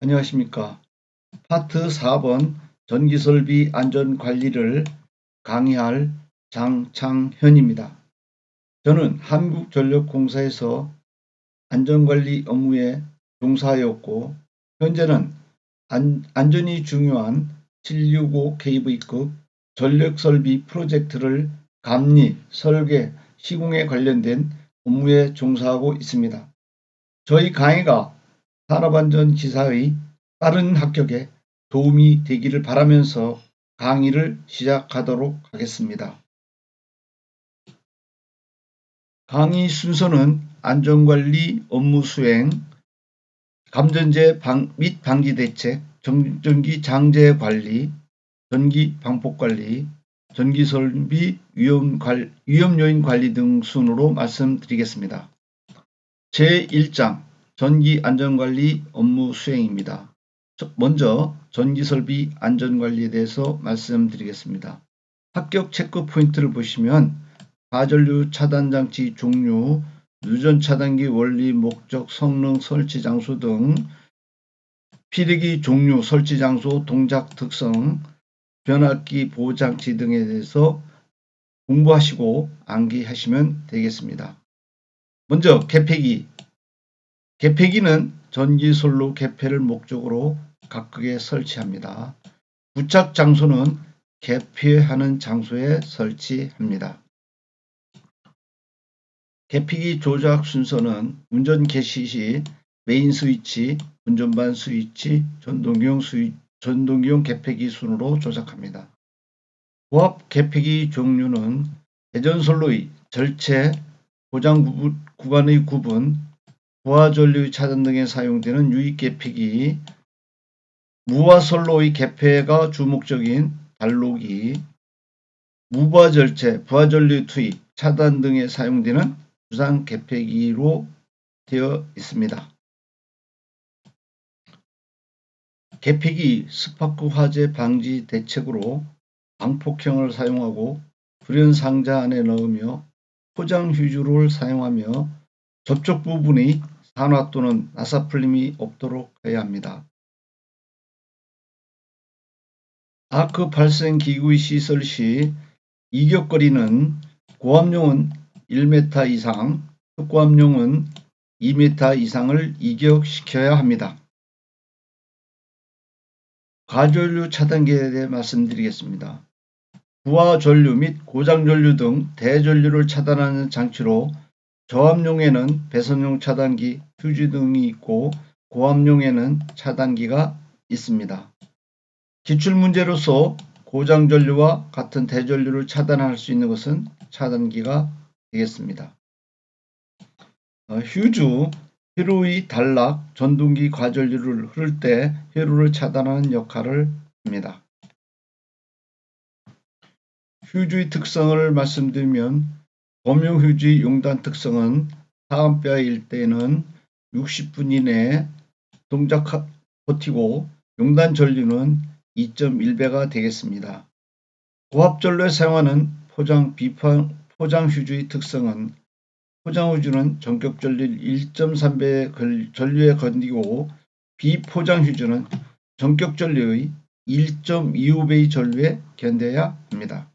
안녕하십니까. 파트 4번 전기설비 안전관리를 강의할 장창현입니다. 저는 한국전력공사에서 안전관리 업무에 종사하였고 현재는 안전이 중요한 765kV급 전력설비 프로젝트를 감리, 설계, 시공에 관련된 업무에 종사하고 있습니다. 저희 강의가 산업안전기사의 빠른 합격에 도움이 되기를 바라면서 강의를 시작하도록 하겠습니다. 강의 순서는 안전관리 업무 수행, 감전제 및 방지 대책, 전기 장제 관리, 전기 방폭 관리, 전기 설비 위험 요인 관리 등 순으로 말씀드리겠습니다. 제1장 전기 안전관리 업무 수행입니다. 먼저 전기설비 안전관리에 대해서 말씀드리겠습니다. 합격 체크 포인트를 보시면 가전류 차단장치 종류, 유전 차단기 원리, 목적, 성능, 설치 장소 등 피대기 종류, 설치 장소, 동작 특성, 변압기 보호장치 등에 대해서 공부하시고 암기하시면 되겠습니다. 먼저 개폐기. 개폐기는 전기솔로 개폐를 목적으로 각각에 설치합니다. 부착 장소는 개폐하는 장소에 설치합니다. 개폐기 조작 순서는 운전 개시 시 메인 스위치, 운전반 스위치, 전동기용 개폐기 순으로 조작합니다. 고압 개폐기 종류는 대전솔로의 절체, 고장 구간의 구분, 부하전류 차단 등에 사용되는 유입 개폐기, 무화솔로의 개폐가 주목적인 달로기, 무부하절체, 부하전류 투입, 차단 등에 사용되는 주상 개폐기로 되어 있습니다. 개폐기 스파크 화재 방지 대책으로 방폭형을 사용하고 불연 상자 안에 넣으며 포장 휴지를 사용하며 접촉 부분의 산화 또는 나사풀림이 없도록 해야 합니다. 아크 발생 기구의 시설 시 이격거리는 고압용은 1m 이상, 특고압용은 2m 이상을 이격시켜야 합니다. 가전류 차단기에 대해 말씀드리겠습니다. 부하전류 및 고장전류 등 대전류를 차단하는 장치로 저압용에는 배선용 차단기, 휴지 등이 있고 고압용에는 차단기가 있습니다. 기출문제로서 고장전류와 같은 대전류를 차단할 수 있는 것은 차단기가 되겠습니다. 휴주, 회로의 단락, 전동기 과전류를 흐를 때 회로를 차단하는 역할을 합니다. 휴주의 특성을 말씀드리면 범용휴지 용단 특성은 4A일 때는 60분 이내에 동작 버티고 용단 전류는 2.1배가 되겠습니다. 고압전류에 사용하는 포장 휴지의 특성은 포장 휴지는 전격 전류 1.3배의 전류에 견디고 비포장 휴지는 전격 전류의 1.25배의 전류에 견뎌야 합니다.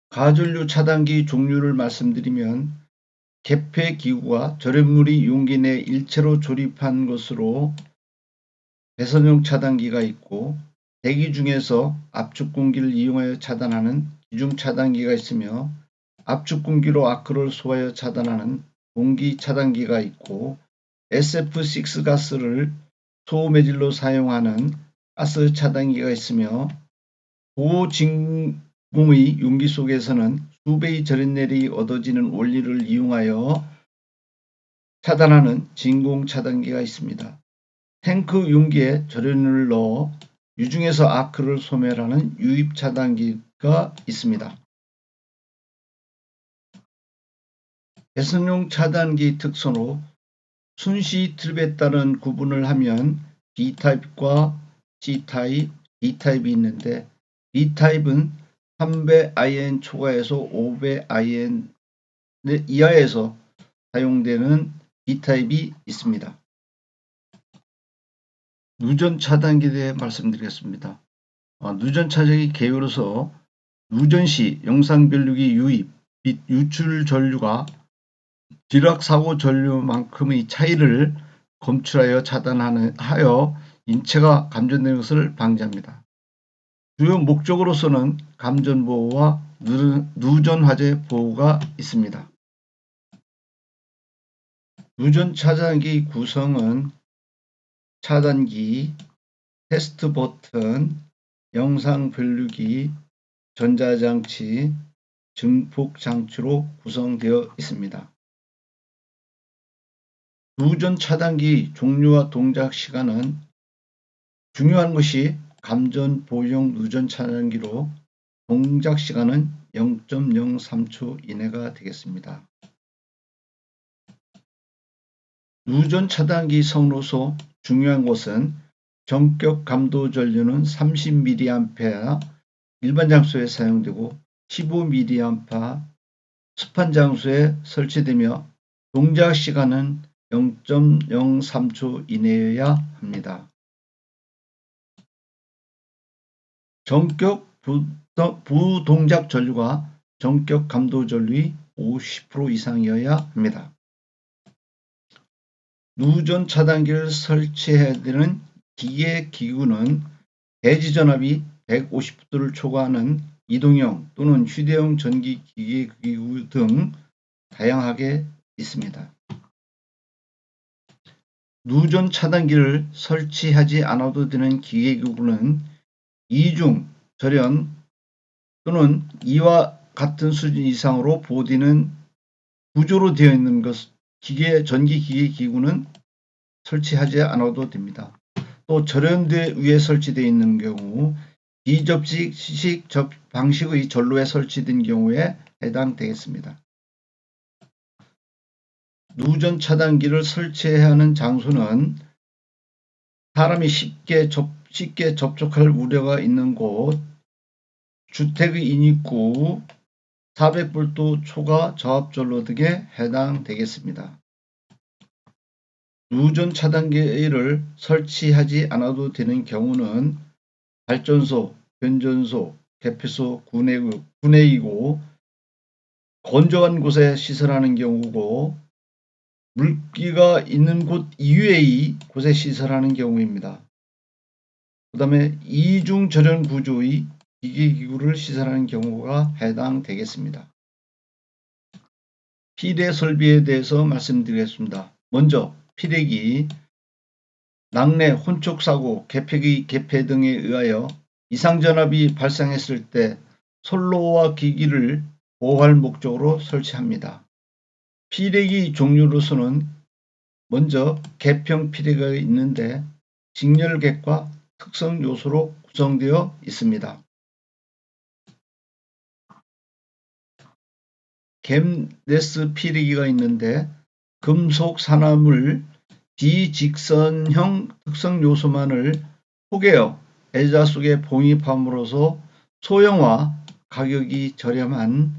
가전류 차단기 종류를 말씀드리면 개폐 기구가 절연물이 용기 내 일체로 조립한 것으로 배선용 차단기가 있고 대기 중에서 압축 공기를 이용하여 차단하는 기중 차단기가 있으며 압축 공기로 아크를 소화하여 차단하는 공기 차단기가 있고 SF6 가스를 소매질로 사용하는 가스 차단기가 있으며 고진공의 용기 속에서는 수배의 절연내력이 얻어지는 원리를 이용하여 차단하는 진공 차단기가 있습니다. 탱크 용기에 절연을 넣어 유중에서 아크를 소멸하는 유입 차단기가 있습니다. 배선용 차단기 특성으로 순시 트립에 따른 구분을 하면 B타입과 C타입, D타입이 있는데 B타입은 3배 IN 초과에서 5배 IN 이하에서 사용되는 B타입이 있습니다. 누전 차단기에 대해 말씀드리겠습니다. 누전 차단기 개요로서 누전 시 영상 변류기 유입 및 유출 전류가 디락 사고 전류만큼의 차이를 검출하여 차단하여 인체가 감전되는 것을 방지합니다. 주요 목적으로서는 감전 보호와 누전 화재 보호가 있습니다. 누전 차단기 구성은 차단기, 테스트 버튼, 영상 변류기, 전자장치, 증폭 장치로 구성되어 있습니다. 누전 차단기 종류와 동작 시간은 중요한 것이 감전 보호용 누전 차단기로 동작 시간은 0.03초 이내가 되겠습니다. 누전 차단기 성노소 중요한 것은 전격 감도 전류는 30mA 일반 장소에 사용되고 15mA 습한 장소에 설치되며 동작 시간은 0.03초 이내여야 합니다. 전격 부동작 전류가 전격 감도 전류의 50% 이상이어야 합니다. 누전 차단기를 설치해야 되는 기계 기구는 대지 전압이 150V를 초과하는 이동형 또는 휴대용 전기 기계 기구 등 다양하게 있습니다. 누전 차단기를 설치하지 않아도 되는 기계 기구는 이중, 절연 또는 이와 같은 수준 이상으로 보호되는 구조로 되어 있는 전기 기계 기구는 설치하지 않아도 됩니다. 또 절연대 위에 설치되어 있는 경우 비접식 방식의 전로에 설치된 경우에 해당되겠습니다. 누전 차단기를 설치해야 하는 장소는 사람이 쉽게 접촉할 우려가 있는 곳, 주택의 인입구, 400V 초과 저압전로 등에 해당되겠습니다. 누전 차단기를 설치하지 않아도 되는 경우는 발전소, 변전소, 개폐소, 구내이고 건조한 곳에 시설하는 경우고 물기가 있는 곳 이외의 곳에 시설하는 경우입니다. 그 다음에 이중 절연 구조의 기계기구를 시설하는 경우가 해당되겠습니다. 피례 설비에 대해서 말씀드리겠습니다. 먼저 피례기, 낙뢰, 혼촉사고, 개폐기 개폐 등에 의하여 이상전압이 발생했을 때 선로와 기기를 보호할 목적으로 설치합니다. 피례기 종류로서는 먼저 개평 피례기가 있는데 직렬객과 특성 요소로 구성되어 있습니다. 갬네스 피례기가 있는데 금속 산화물 비직선형 특성 요소만을 포개어 애자 속에 봉입함으로써 소형화, 가격이 저렴한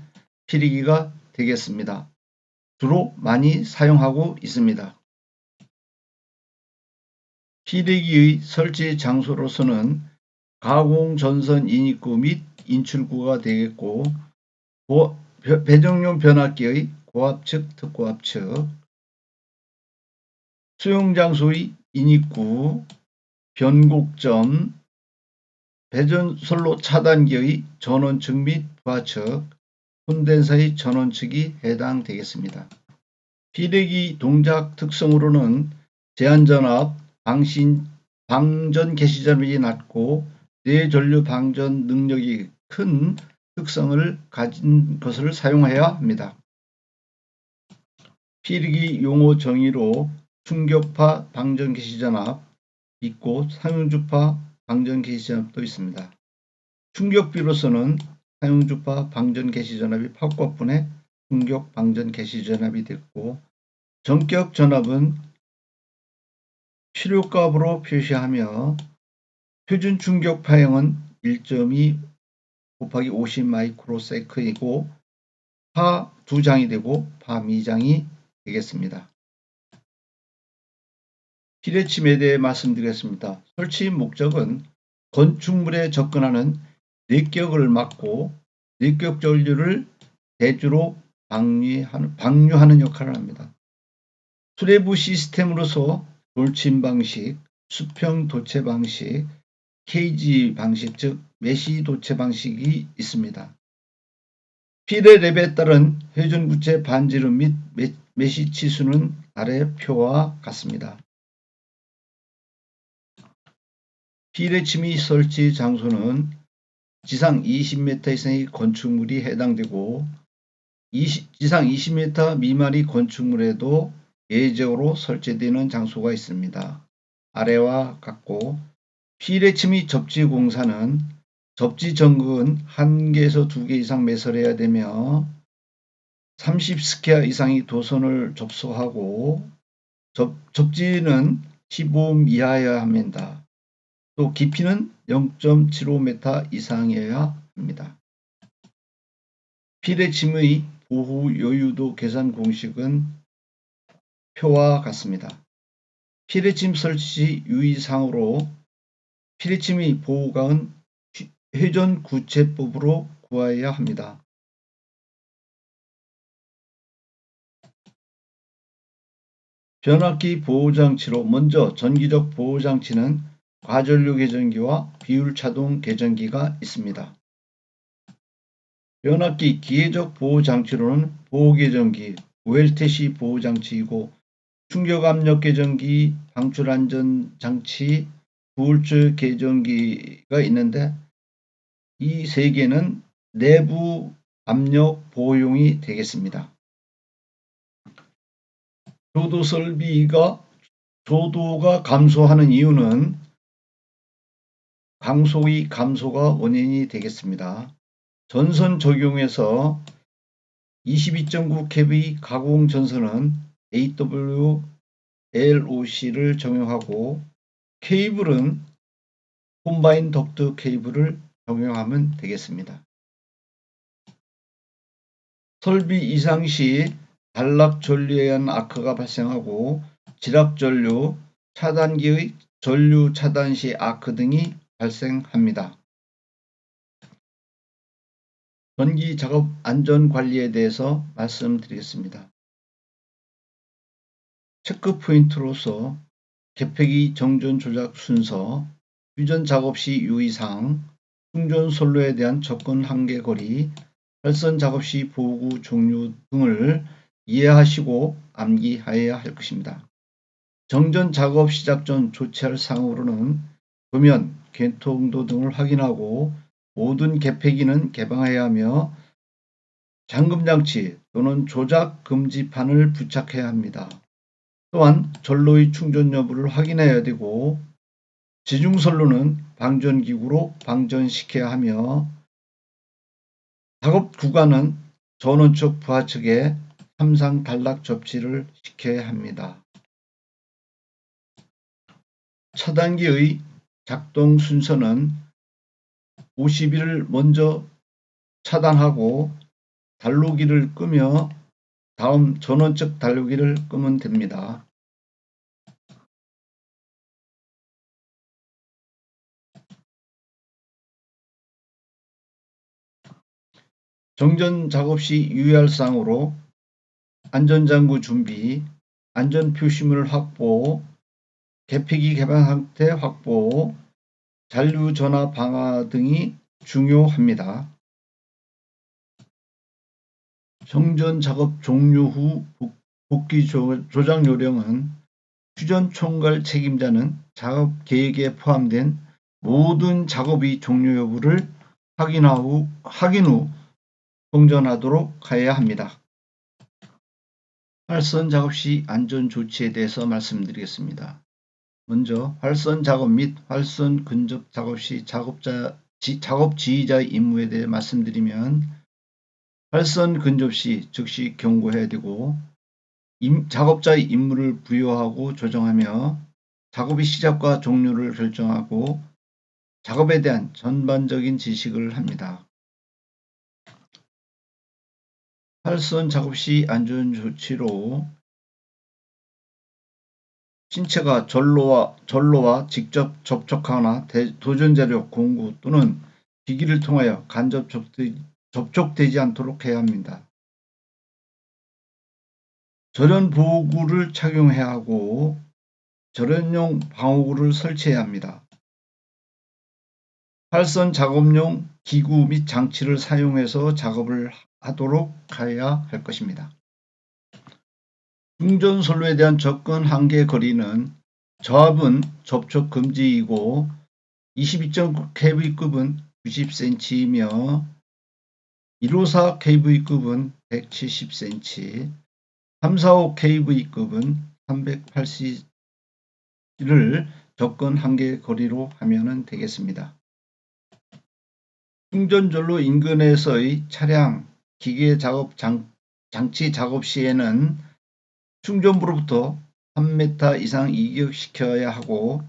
피례기가 되겠습니다. 주로 많이 사용하고 있습니다. 피례기의 설치 장소로서는 가공 전선 인입구 및 인출구가 되겠고 배정용 변압기의 고압측, 특고압측, 수용장소의 인입구, 변곡점, 배전선로 차단기의 전원측 및 부하측, 콘덴서의 전원측이 해당되겠습니다. 피례기 동작 특성으로는 제한전압, 방전 개시전압이 낮고 내전류 방전 능력이 큰 특성을 가진 것을 사용해야 합니다. 피례기 용어 정의로 충격파 방전 개시전압 있고 상용주파 방전 개시전압도 있습니다. 충격비로서는 상용주파 방전 개시전압이 파급분의 충격 방전 개시전압이 됐고 전격 전압은 필요값으로 표시하며 표준 충격 파형은 1.2 곱하기 50 마이크로세크이고 파 2장이 되고 파 미장이 되겠습니다. 피뢰침에 대해 말씀드리겠습니다. 설치 목적은 건축물에 접근하는 내격을 막고 내격 전류를 대주로 방류하는 역할을 합니다. 수레부 시스템으로서 돌침 방식, 수평 도체 방식, 케이지 방식 즉 메시 도체 방식이 있습니다. 피뢰랩에 따른 회전구체 반지름 및 메시 치수는 아래 표와 같습니다. 피뢰침이 설치 장소는 지상 20m 이상의 건축물이 해당되고 지상 20m 미만의 건축물에도 예외적으로 설치되는 장소가 있습니다. 아래와 같고 피뢰침의 접지 공사는 접지 전극은 1개에서 2개 이상 매설해야 되며 30스퀘어 이상의 도선을 접속하고 접지는 15mm 이하여야 합니다. 또 깊이는 0.75m 이상이어야 합니다. 피뢰침의 보호 여유도 계산 공식은 표와 같습니다. 피뢰침 설치 유의사항으로 피뢰침의 보호각은 회전구체법으로 구하여야 합니다. 변압기 보호장치로 먼저 전기적 보호장치는 과전류 계전기와 비율차동 계전기가 있습니다. 변압기 기계적 보호장치로는 보호계전기, OLTC 보호장치이고 충격압력 계전기, 방출안전장치, 부울줄 계전기가 있는데 이 세 개는 내부 압력 보호용이 되겠습니다. 조도가 감소하는 이유는 강소의 감소가 원인이 되겠습니다. 전선 적용에서 22.9kV 가공 전선은 AWLOC를 적용하고 케이블은 콤바인 덕트 케이블을 적용하면 되겠습니다. 설비 이상 시 단락 전류에 의한 아크가 발생하고 지락 전류, 차단기의 전류 차단 시 아크 등이 발생합니다. 전기 작업 안전 관리에 대해서 말씀드리겠습니다. 체크 포인트로서 계폐기 정전 조작 순서, 휴전 작업 시 유의사항, 충전 선로에 대한 접근 한계 거리, 활선 작업 시 보호구 종류 등을 이해하시고 암기하여야 할 것입니다. 정전 작업 시작 전 조치할 사항으로는 도면, 개통도 등을 확인하고 모든 계폐기는 개방해야 하며 잠금장치 또는 조작 금지판을 부착해야 합니다. 또한 전로의 충전 여부를 확인해야 되고 지중선로는 방전기구로 방전시켜야 하며 작업 구간은 전원 측 부하 측에 삼상 단락 접지를 시켜야 합니다. 차단기의 작동 순서는 50일 먼저 차단하고 단로기를 끄며 다음 전원 측 단로기를 끄면 됩니다. 정전 작업 시 유의할 사항으로 안전장구 준비, 안전표시물 확보, 계폐기 개방 상태 확보, 잔류 전화 방화 등이 중요합니다. 정전 작업 종료 후 복귀 조작 요령은 휴전 총괄 책임자는 작업 계획에 포함된 모든 작업의 종료 여부를 확인 후 동전하도록 해야 합니다. 활선 작업 시 안전 조치에 대해서 말씀드리겠습니다. 먼저 활선 작업 및 활선 근접 작업 시 작업 지휘자의 임무에 대해 말씀드리면 활선 근접 시 즉시 경고해야 되고 작업자의 임무를 부여하고 조정하며 작업의 시작과 종료를 결정하고 작업에 대한 전반적인 지식을 합니다. 활선 작업 시 안전조치로 신체가 전로와 직접 접촉하거나 도전자료 공구 또는 기기를 통하여 간접 접촉되지 않도록 해야 합니다. 절연 보호구를 착용해야 하고 절연용 방호구를 설치해야 합니다. 활선 작업용 기구 및 장치를 사용해서 작업을 하도록 해야 할 것입니다. 충전선로에 대한 접근 한계 거리는 저압은 접촉 금지이고 22.9 kV급은 90cm이며 154 kV급은 170cm, 345 kV급은 380를 접근 한계 거리로 하면 되겠습니다. 충전전로 인근에서의 차량, 기계 작업 장치 작업 시에는 충전부로부터 3m 이상 이격시켜야 하고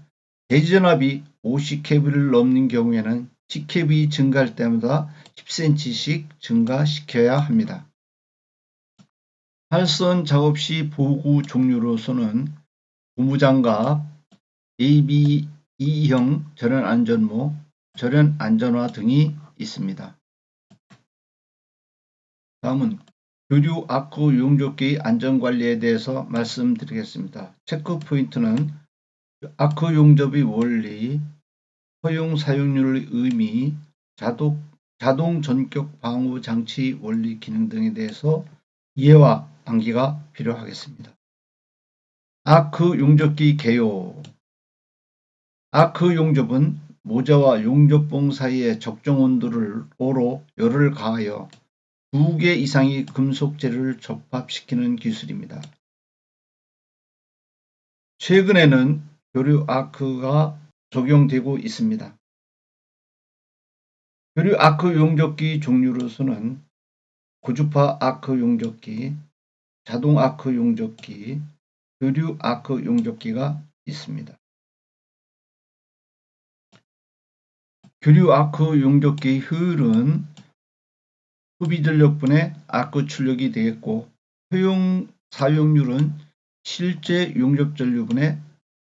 대지전압이 50kV를 넘는 경우에는 10kV 증가할 때마다 10cm씩 증가시켜야 합니다. 활선 작업 시 보호구 종류로서는 고무장갑, ABE형 절연 안전모, 절연 안전화 등이 있습니다. 다음은 교류 아크 용접기 안전관리에 대해서 말씀드리겠습니다. 체크 포인트는 아크 용접의 원리, 허용 사용률의 의미, 자동 전격 방호 장치 원리 기능 등에 대해서 이해와 암기가 필요하겠습니다. 아크 용접기 개요. 아크 용접은 모자와 용접봉 사이의 적정 온도를 O로 열을 가하여 2개 이상의 금속 재료를 접합시키는 기술입니다. 최근에는 교류 아크가 적용되고 있습니다. 교류 아크 용접기 종류로서는 고주파 아크 용접기, 자동 아크 용접기, 교류 아크 용접기가 있습니다. 교류 아크 용접기 효율은 소비 전력분의 아크 출력이 되겠고 허용 사용률은 실제 용접 전류분의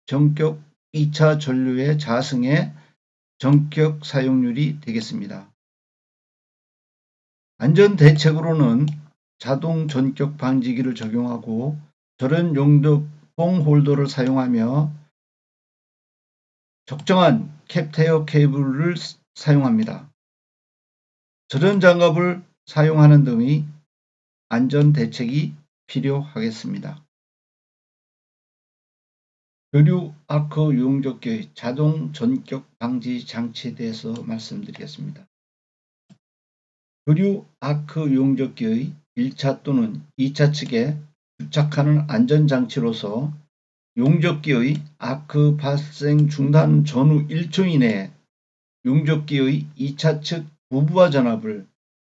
전격 2차 전류의 자승의 전격 사용률이 되겠습니다. 안전 대책으로는 자동 전격 방지기를 적용하고 절연 용접봉 홀더를 사용하며 적정한 캡테어 케이블을 사용합니다. 절연 장갑을 사용하는 등의 안전 대책이 필요하겠습니다. 교류 아크 용접기의 자동 전격 방지 장치에 대해서 말씀드리겠습니다. 교류 아크 용접기의 1차 또는 2차 측에 부착하는 안전장치로서 용접기의 아크 발생 중단 전후 1초 이내에 용접기의 2차 측 부부하 전압을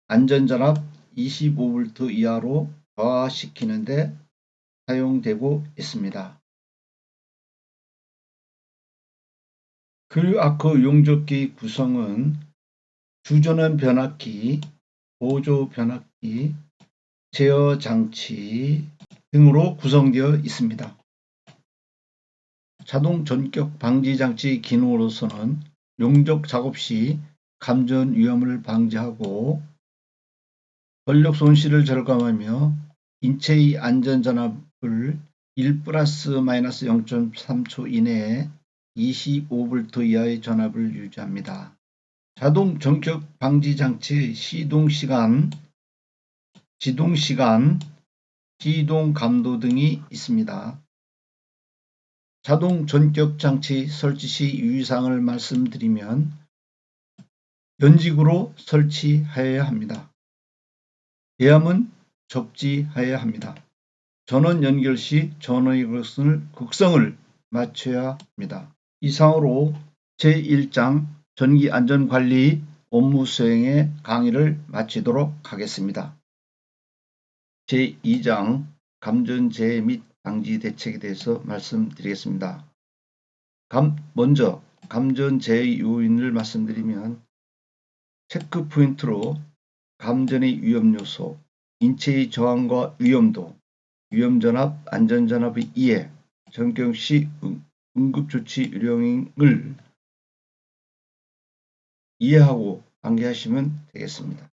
안전전압 25V 이하로 저하시키는 데 사용되고 있습니다. 교류 아크 용접기 구성은 주전원 변압기, 보조 변압기, 제어 장치 등으로 구성되어 있습니다. 자동 전격 방지 장치 기능으로서는 용접 작업 시 감전 위험을 방지하고 전력 손실을 절감하며 인체의 안전 전압을 1+-0.3초 이내에 25V 이하의 전압을 유지합니다. 자동 전격 방지 장치의 시동시간, 지동시간, 시동 감도 등이 있습니다. 자동 전격 장치 설치 시 유의사항을 말씀드리면 연직으로 설치하여야 합니다. 대암은 접지하여야 합니다. 전원 연결 시 전원의 극성을 맞춰야 합니다. 이상으로 제1장 전기안전관리 업무 수행의 강의를 마치도록 하겠습니다. 제2장 감전재해 및 방지 대책에 대해서 말씀드리겠습니다. 먼저 감전재해 요인을 말씀드리면 체크 포인트로 감전의 위험요소, 인체의 저항과 위험도, 위험전압, 안전전압의 이해, 전격시 응급조치 요령을 이해하고 암기하시면 되겠습니다.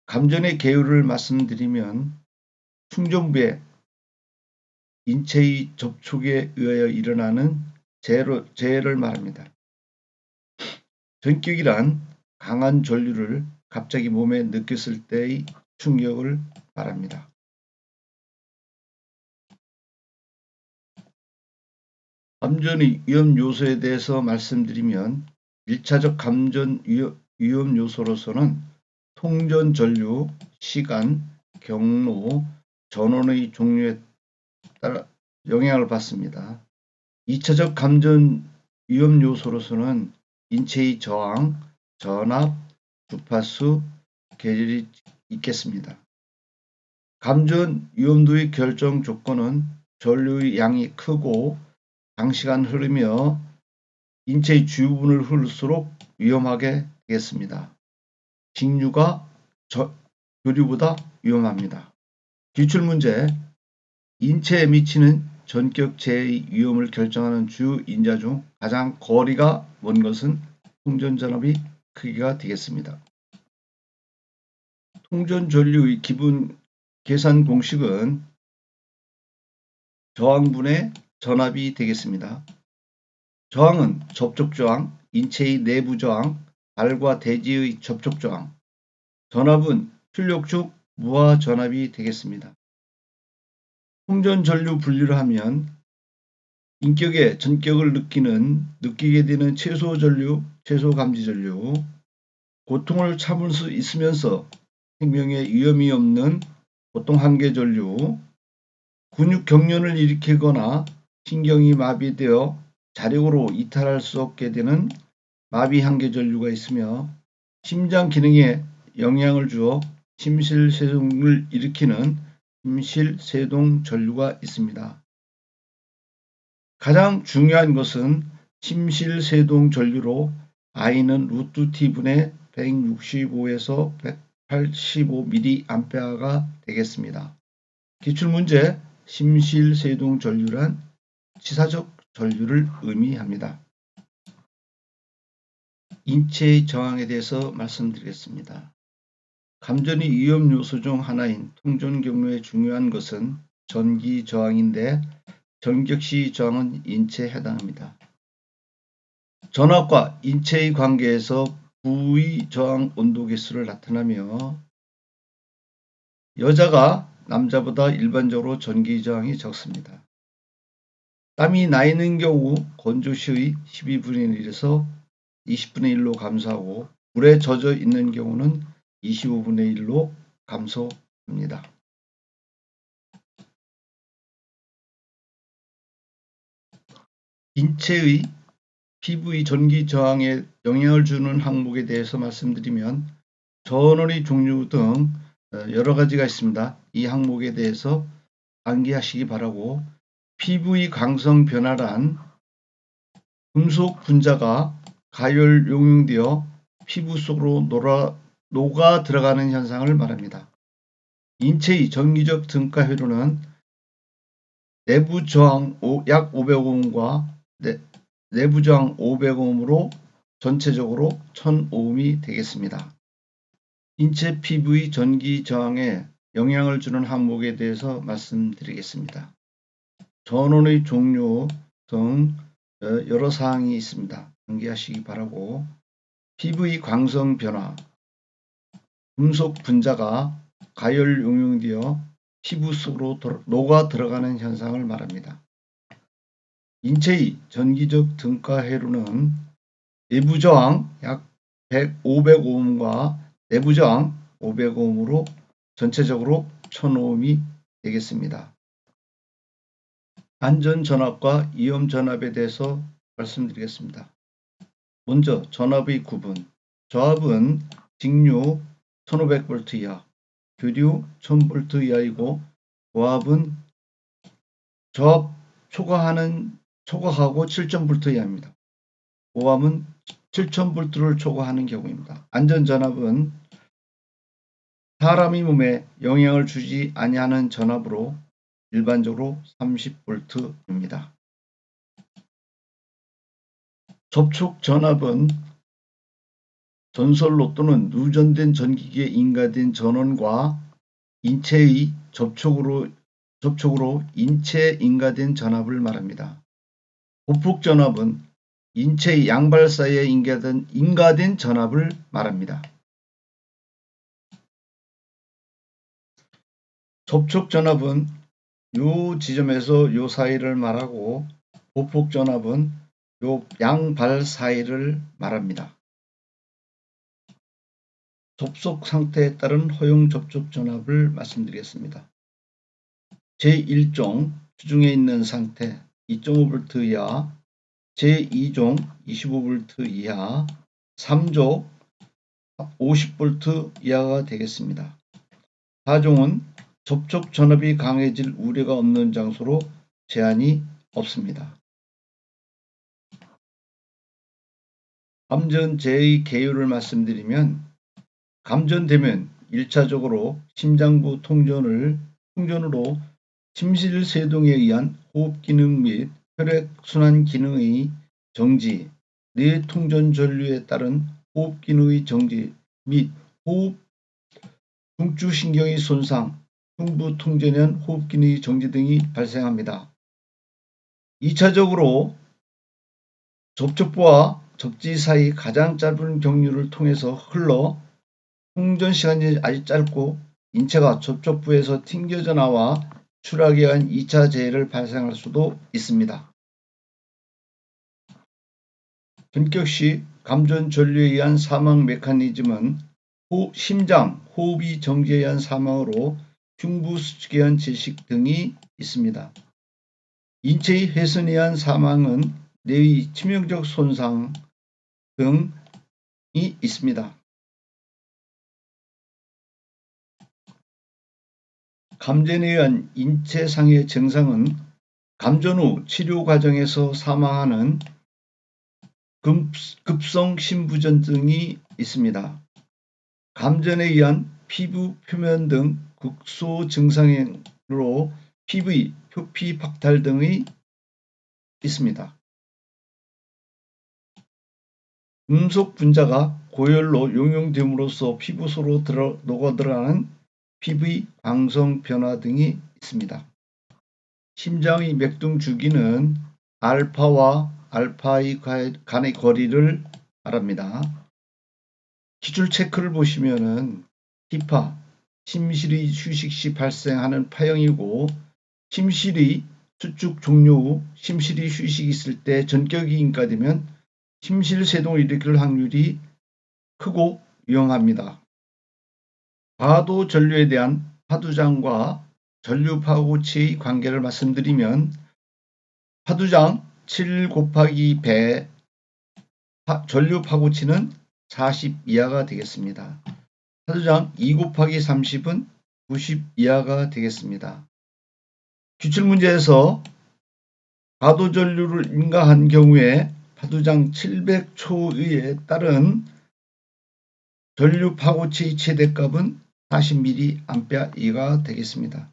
감전의 개요를 말씀드리면 충전부에 인체의 접촉에 의하여 일어나는 재해를 말합니다. 전격이란 강한 전류를 갑자기 몸에 느꼈을 때의 충격을 말합니다. 감전의 위험 요소에 대해서 말씀드리면 1차적 감전 위험 요소로서는 통전 전류, 시간, 경로, 전원의 종류에 따라 영향을 받습니다. 2차적 감전 위험 요소로서는 인체의 저항, 전압, 주파수, 계절이 있겠습니다. 감전 위험도의 결정 조건은 전류의 양이 크고 장시간 흐르며 인체의 주요 부분을 흐를수록 위험하게 되겠습니다. 직류가 교류보다 위험합니다. 기출문제. 인체에 미치는 전격재해의 위험을 결정하는 주요 인자 중 가장 거리가 먼 것은 통전전압의 크기가 되겠습니다. 통전전류의 기본 계산 공식은 저항분의 전압이 되겠습니다. 저항은 접촉저항, 인체의 내부 저항, 발과 대지의 접촉저항. 전압은 출력축 무하 전압이 되겠습니다. 통전전류 분류를 하면 인격의 전격을 느끼게 되는 최소전류, 최소감지전류, 고통을 참을 수 있으면서 생명에 위험이 없는 고통한계전류, 근육 경련을 일으키거나 신경이 마비되어 자력으로 이탈할 수 없게 되는 마비한계전류가 있으며 심장 기능에 영향을 주어 심실세동을 일으키는 심실세동전류가 있습니다. 가장 중요한 것은 심실세동전류로 I는 루트 T분의 165에서 185mA가 되겠습니다. 기출문제. 심실세동전류란 치사적 전류를 의미합니다. 인체의 저항에 대해서 말씀드리겠습니다. 감전의 위험 요소 중 하나인 통전 경로에 중요한 것은 전기 저항인데 전격시 저항은 인체에 해당합니다. 전압과 인체의 관계에서 부의 저항 온도 개수를 나타나며 여자가 남자보다 일반적으로 전기 저항이 적습니다. 땀이 나 있는 경우 건조시의 12분의 1에서 20분의 1로 감소하고 물에 젖어 있는 경우는 25분의 1로 감소합니다. 인체의 피부의 전기 저항에 영향을 주는 항목에 대해서 말씀드리면 전원의 종류 등 여러 가지가 있습니다. 이 항목에 대해서 암기하시기 바라고, 피부의 강성 변화란 금속 분자가 가열 용융되어 피부 속으로 녹아 들어가는 현상을 말합니다. 인체의 전기적 등가 회로는 내부 저항 약 500ohm과 내부 저항 500ohm으로 전체적으로 1000ohm이 되겠습니다. 인체 피부의 전기 저항에 영향을 주는 항목에 대해서 말씀드리겠습니다. 전원의 종류 등 여러 사항이 있습니다. 암기하시기 바라고, 피부의 광성 변화, 금속 분자가 가열 용융되어 피부 속으로 녹아 들어가는 현상을 말합니다. 인체의 전기적 등가 회로는 내부 저항 약 500ohm과 내부 저항 500ohm으로 전체적으로 1000ohm이 되겠습니다. 안전전압과 위험전압에 대해서 말씀드리겠습니다. 먼저 전압의 구분. 저압은 직류 1500V 이하, 교류 1000V 이하이고, 고압은 저압 초과하고 7000V 이하입니다. 고압은 7000V를 초과하는 경우입니다. 안전전압은 사람의 몸에 영향을 주지 아니하는 전압으로 일반적으로 30V입니다. 접촉 전압은 전선로 또는 누전된 전기기에 인가된 전원과 인체의 접촉으로 인체에 인가된 전압을 말합니다. 보폭 전압은 인체의 양발 사이에 인가된 전압을 말합니다. 접촉 전압은 요 지점에서 요 사이를 말하고 보폭 전압은 요 양발 사이를 말합니다. 접속 상태에 따른 허용 접촉 전압을 말씀드리겠습니다. 제1종 주중에 있는 상태 2.5V 이하, 제2종 25V 이하, 3종 50V 이하가 되겠습니다. 4종은 접촉 전압이 강해질 우려가 없는 장소로 제한이 없습니다. 감전제의 개요를 말씀드리면 감전되면 1차적으로 심장부 통전으로 심실세동에 의한 호흡기능 및 혈액순환 기능의 정지, 뇌통전 전류에 따른 호흡기능의 정지 및 호흡 중추신경의 손상, 흉부 통전현 호흡기능의 정지 등이 발생합니다. 2차적으로 접촉부와 접지 사이 가장 짧은 경류를 통해서 흘러 통전 시간이 아주 짧고 인체가 접촉부에서 튕겨져 나와 추락에 의한 2차 재해를 발생할 수도 있습니다. 변격 시 감전 전류에 의한 사망 메커니즘은 심장, 호흡이 정지에 의한 사망으로 흉부 수축에 의한 질식 등이 있습니다. 인체의 훼손에 의한 사망은 뇌의 치명적 손상 등이 있습니다. 감전에 의한 인체상해 증상은 감전 후 치료 과정에서 사망하는 급성 심부전 등이 있습니다. 감전에 의한 피부 표면 등 극소 증상으로 피부의 표피 박탈 등이 있습니다. 금속 분자가 고열로 용용됨으로써 피부 속으로 녹아들어가는 피부의 광성 변화 등이 있습니다. 심장의 맥동 주기는 알파와 알파의 간의 거리를 말합니다. 기출 체크를 보시면은 히파, 심실의 휴식 시 발생하는 파형이고 심실의 수축 종료 후 심실의 휴식이 있을 때 전격이 인가되면 심실세동을 일으킬 확률이 크고 위험합니다. 과도 전류에 대한 파두장과 전류 파고치의 관계를 말씀드리면 파두장 7 곱하기 100, 전류 파고치는 40 이하가 되겠습니다. 파두장 2 곱하기 30은 90 이하가 되겠습니다. 기출문제에서 과도 전류를 인가한 경우에 파두장 700초에 따른 전류 파고치의 최대값은 40mA가 되겠습니다.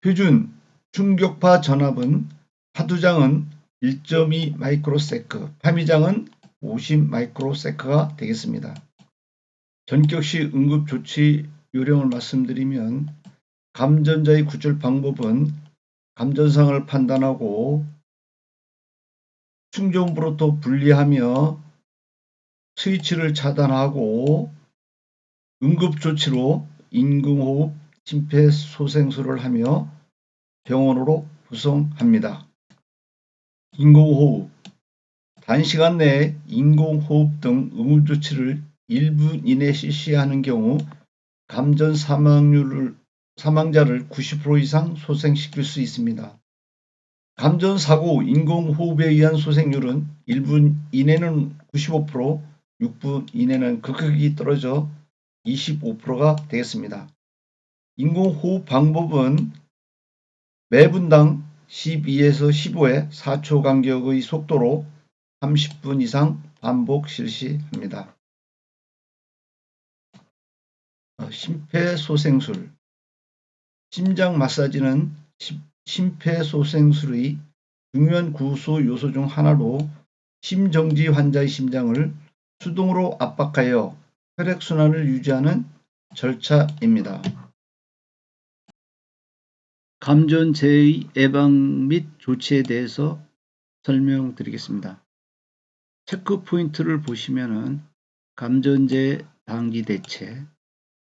표준 충격파 전압은 파두장은 1.2 마이크로세크, 파미장은 50 마이크로세크가 되겠습니다. 전격 시 응급조치 요령을 말씀드리면 감전자의 구출 방법은 감전상을 판단하고 충전부로부터 분리하며 스위치를 차단하고 응급조치로 인공호흡 심폐소생술을 하며 병원으로 후송합니다. 인공호흡 단시간 내에 인공호흡 등 응급조치를 1분 이내 실시하는 경우 감전 사망자를 90% 이상 소생시킬 수 있습니다. 감전사고 인공호흡에 의한 소생률은 1분 이내는 95%, 6분 이내는 극히 떨어져 25%가 되겠습니다. 인공호흡 방법은 매분당 12에서 15의 4초 간격의 속도로 30분 이상 반복 실시합니다. 심폐소생술 심장 마사지는 심폐소생술의 중요한 구조 요소 중 하나로 심정지 환자의 심장을 수동으로 압박하여 혈액순환을 유지하는 절차입니다. 감전제의 예방 및 조치에 대해서 설명드리겠습니다. 체크 포인트를 보시면은 감전제 방지 대책,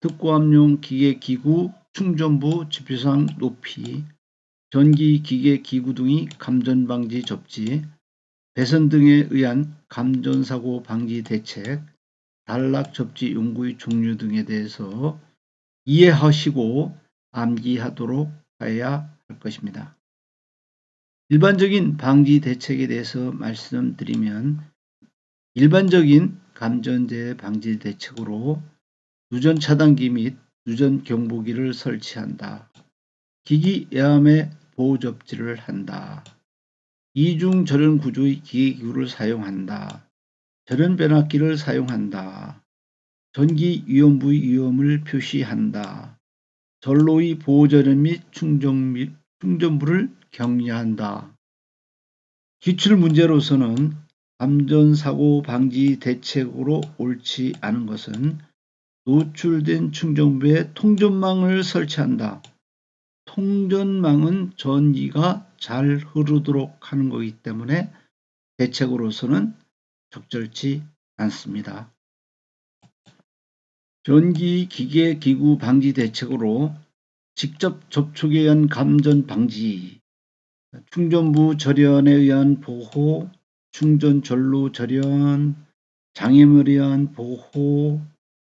특고압용 기계기구 충전부 지표상 높이, 전기 기계기구 등의 감전 방지 접지, 배선 등에 의한 감전사고 방지 대책, 단락 접지 용구의 종류 등에 대해서 이해하시고 암기하도록 해야 할 것입니다. 일반적인 방지 대책에 대해서 말씀드리면 일반적인 감전제 방지 대책으로 누전 차단기 및 누전 경보기를 설치한다. 기기 예암의 보호 접지를 한다. 이중 절연 구조의 기계기구를 사용한다. 절연 변압기를 사용한다. 전기 위험 부위 위험을 표시한다. 전로의 보호절연 및 충전부를 격려한다. 기출 문제로서는 감전사고 방지 대책으로 옳지 않은 것은 노출된 충전부에 통전망을 설치한다. 통전망은 전기가 잘 흐르도록 하는 것이기 때문에 대책으로서는 적절치 않습니다. 전기 기계 기구 방지 대책으로 직접 접촉에 의한 감전 방지, 충전부 절연에 의한 보호, 충전 전로 절연, 장애물에 의한 보호,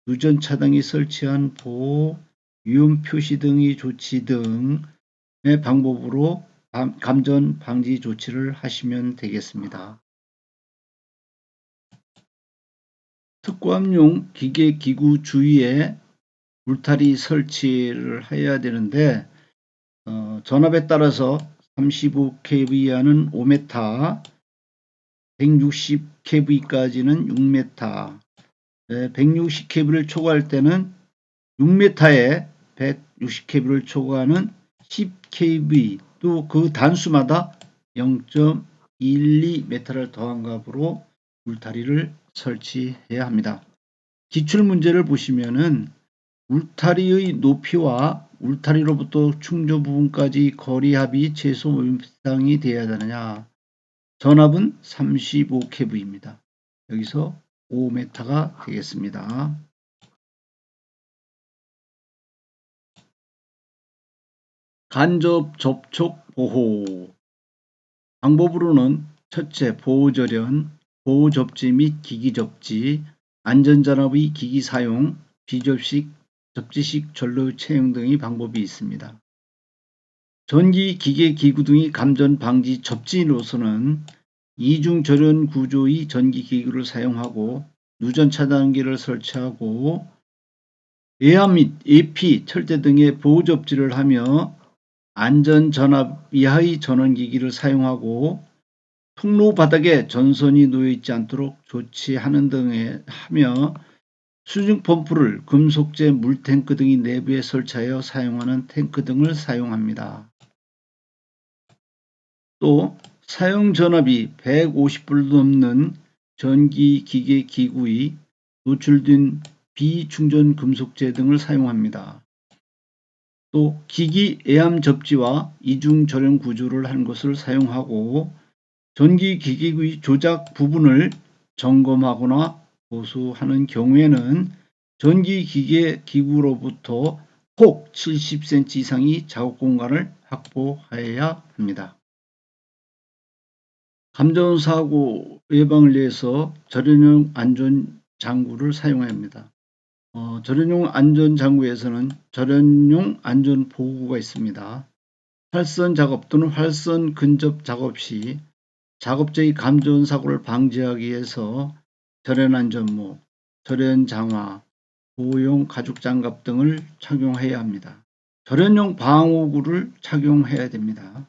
누전 차단기 설치한 보호, 위험 표시 등의 조치 등의 방법으로 감전 방지 조치를 하시면 되겠습니다. 특고압용 기계 기구 주위에 울타리 설치를 해야 되는데 전압에 따라서 35kV 이하는 5m, 160kV까지는 6m, 160kV를 초과할 때는 6m에 160kV를 초과하는 10kV, 또 그 단수마다 0.12m를 더한 값으로 울타리를 설치해야 합니다. 기출문제를 보시면은 울타리의 높이와 울타리로부터 충전 부분까지 거리합이 최소 몇 이상이 되어야 되느냐. 전압은 35kV입니다. 여기서 5m가 되겠습니다. 간접 접촉 보호 방법으로는 첫째, 보호절연, 보호접지 및 기기접지, 안전전압의 기기 사용, 비접식, 접지식 전로 채용 등의 방법이 있습니다. 전기 기계 기구 등의 감전 방지 접지로서는 이중 절연 구조의 전기 기구를 사용하고 누전 차단기를 설치하고 예암 및 예피, 철제 등의 보호 접지를 하며 안전 전압 이하의 전원기기를 사용하고 통로 바닥에 전선이 놓여 있지 않도록 조치하는 등에 하며 수중 펌프를 금속재 물탱크 등의 내부에 설치하여 사용하는 탱크 등을 사용합니다. 또 사용 전압이 150V 넘는 전기 기계 기구의 노출된 비충전 금속재 등을 사용합니다. 또 기기 예암 접지와 이중 절연 구조를 한 것을 사용하고 전기 기기의 조작 부분을 점검하거나 보수하는 경우에는 전기 기계 기구로부터 폭 70cm 이상의 작업 공간을 확보하여야 합니다. 감전사고 예방을 위해서 절연용 안전장구를 사용해야 합니다. 절연용 안전장구에서는 절연용 안전보호구가 있습니다. 활선 작업 또는 활선 근접 작업 시 작업자의 감전사고를 방지하기 위해서 절연안전모, 절연장화, 보호용 가죽장갑 등을 착용해야 합니다. 절연용 방호구를 착용해야 됩니다.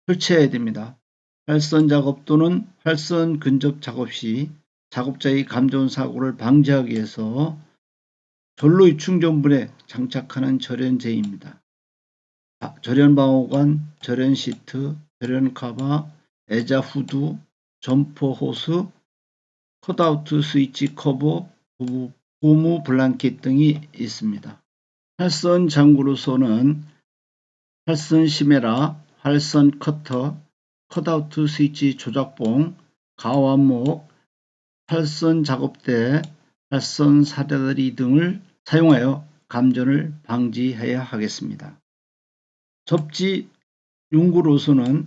설치해야 됩니다. 활선 작업 또는 활선 근접 작업 시 작업자의 감전사고를 방지하기 위해서 전로의 충전부에 장착하는 절연제입니다. 절연방호관, 절연시트, 절연카바, 애자 후드, 점퍼 호스, 컷아우트 스위치 커버, 고무 블랑켓 등이 있습니다. 활선 장구로서는 활선 시메라, 활선 커터, 컷아우트 스위치 조작봉, 가완목, 활선 작업대, 활선 사다리 등을 사용하여 감전을 방지해야 하겠습니다. 접지 용구로서는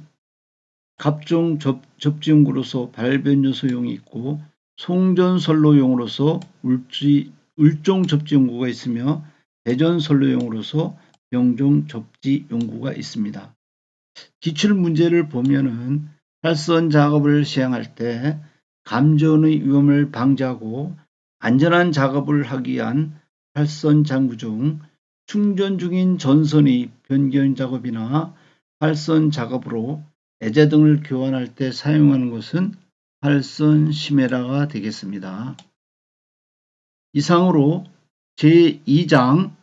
각종 접지용구로서 발변요소용이 있고 송전선로용으로서 울종 접지용구가 있으며 대전선로용으로서 병종 접지용구가 있습니다. 기출문제를 보면은 활선 작업을 시행할 때 감전의 위험을 방지하고 안전한 작업을 하기 위한 활선 장구 중 충전 중인 전선의 변경 작업이나 활선 작업으로 애자 등을 교환할 때 사용하는 것은 활선 시메라가 되겠습니다. 이상으로 제2장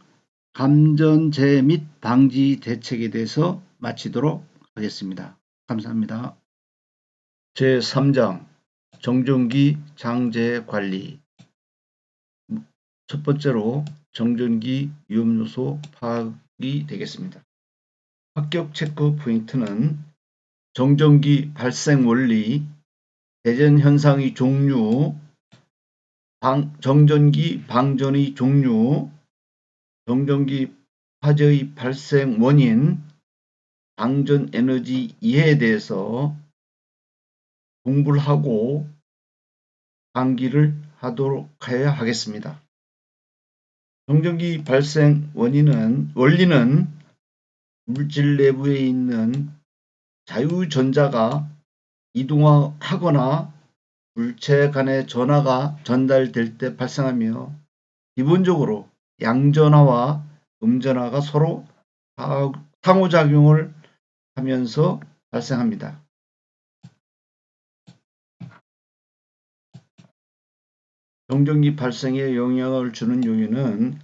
감전재해 및 방지 대책에 대해서 마치도록 하겠습니다. 감사합니다. 제3장 정전기 장재해 관리. 첫 번째로 정전기 위험요소 파악이 되겠습니다. 합격 체크 포인트는 정전기 발생 원리, 대전 현상의 종류, 정전기 방전의 종류, 정전기 화재의 발생 원인, 방전 에너지 이해에 대해서 공부를 하고 암기를 하도록 해야 하겠습니다. 정전기 발생 원리는 물질 내부에 있는 자유전자가 이동하거나 물체 간의 전하가 전달될 때 발생하며 기본적으로 양전하와 음전하가 서로 상호작용을 하면서 발생합니다. 정전기 발생에 영향을 주는 요인은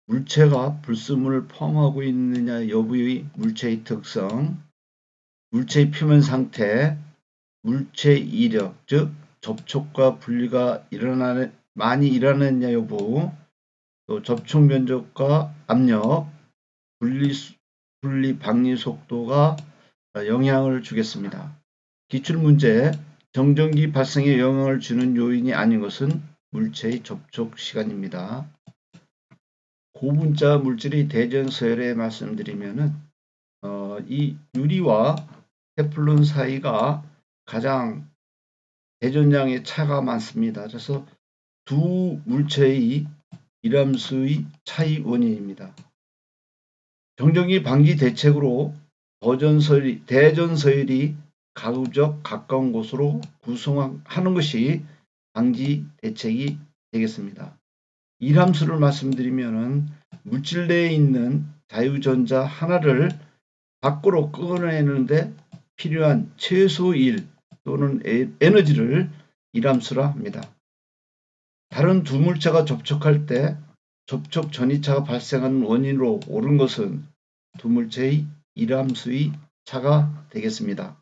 물체가 불순물을 포함하고 있느냐 여부의 물체의 특성, 물체의 표면 상태, 물체 이력, 즉 접촉과 분리가 많이 일어나느냐 여부, 또 접촉 면적과 압력, 분리 방리 속도가 영향을 주겠습니다. 기출문제, 정전기 발생에 영향을 주는 요인이 아닌 것은 물체의 접촉 시간입니다. 고분자 물질의 대전서열에 말씀드리면은 이 유리와 테플론 사이가 가장 대전량의 차가 많습니다. 그래서 두 물체의 이람수의 차이 원인입니다. 정전기 방지 대책으로 대전서열이 가급적 가까운 곳으로 구성하는 것이 방지 대책이 되겠습니다. 이람수를 말씀드리면 물질 내에 있는 자유전자 하나를 밖으로 끌어내는데 필요한 최소일 또는 에너지를 이람수라 합니다. 다른 두 물체가 접촉할 때 접촉 전이차가 발생하는 원인으로 옳은 것은 두 물체의 이람수의 차가 되겠습니다.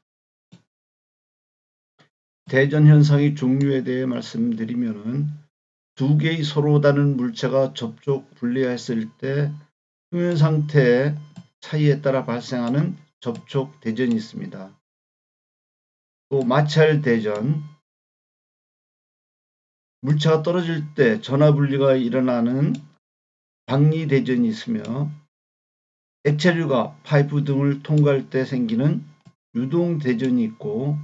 대전 현상의 종류에 대해 말씀드리면 두 개의 서로 다른 물체가 접촉 분리했을 때 표면 상태의 차이에 따라 발생하는 접촉 대전이 있습니다. 또 마찰 대전, 물체가 떨어질 때 전하 분리가 일어나는 방리 대전이 있으며 액체류가 파이프 등을 통과할 때 생기는 유동 대전이 있고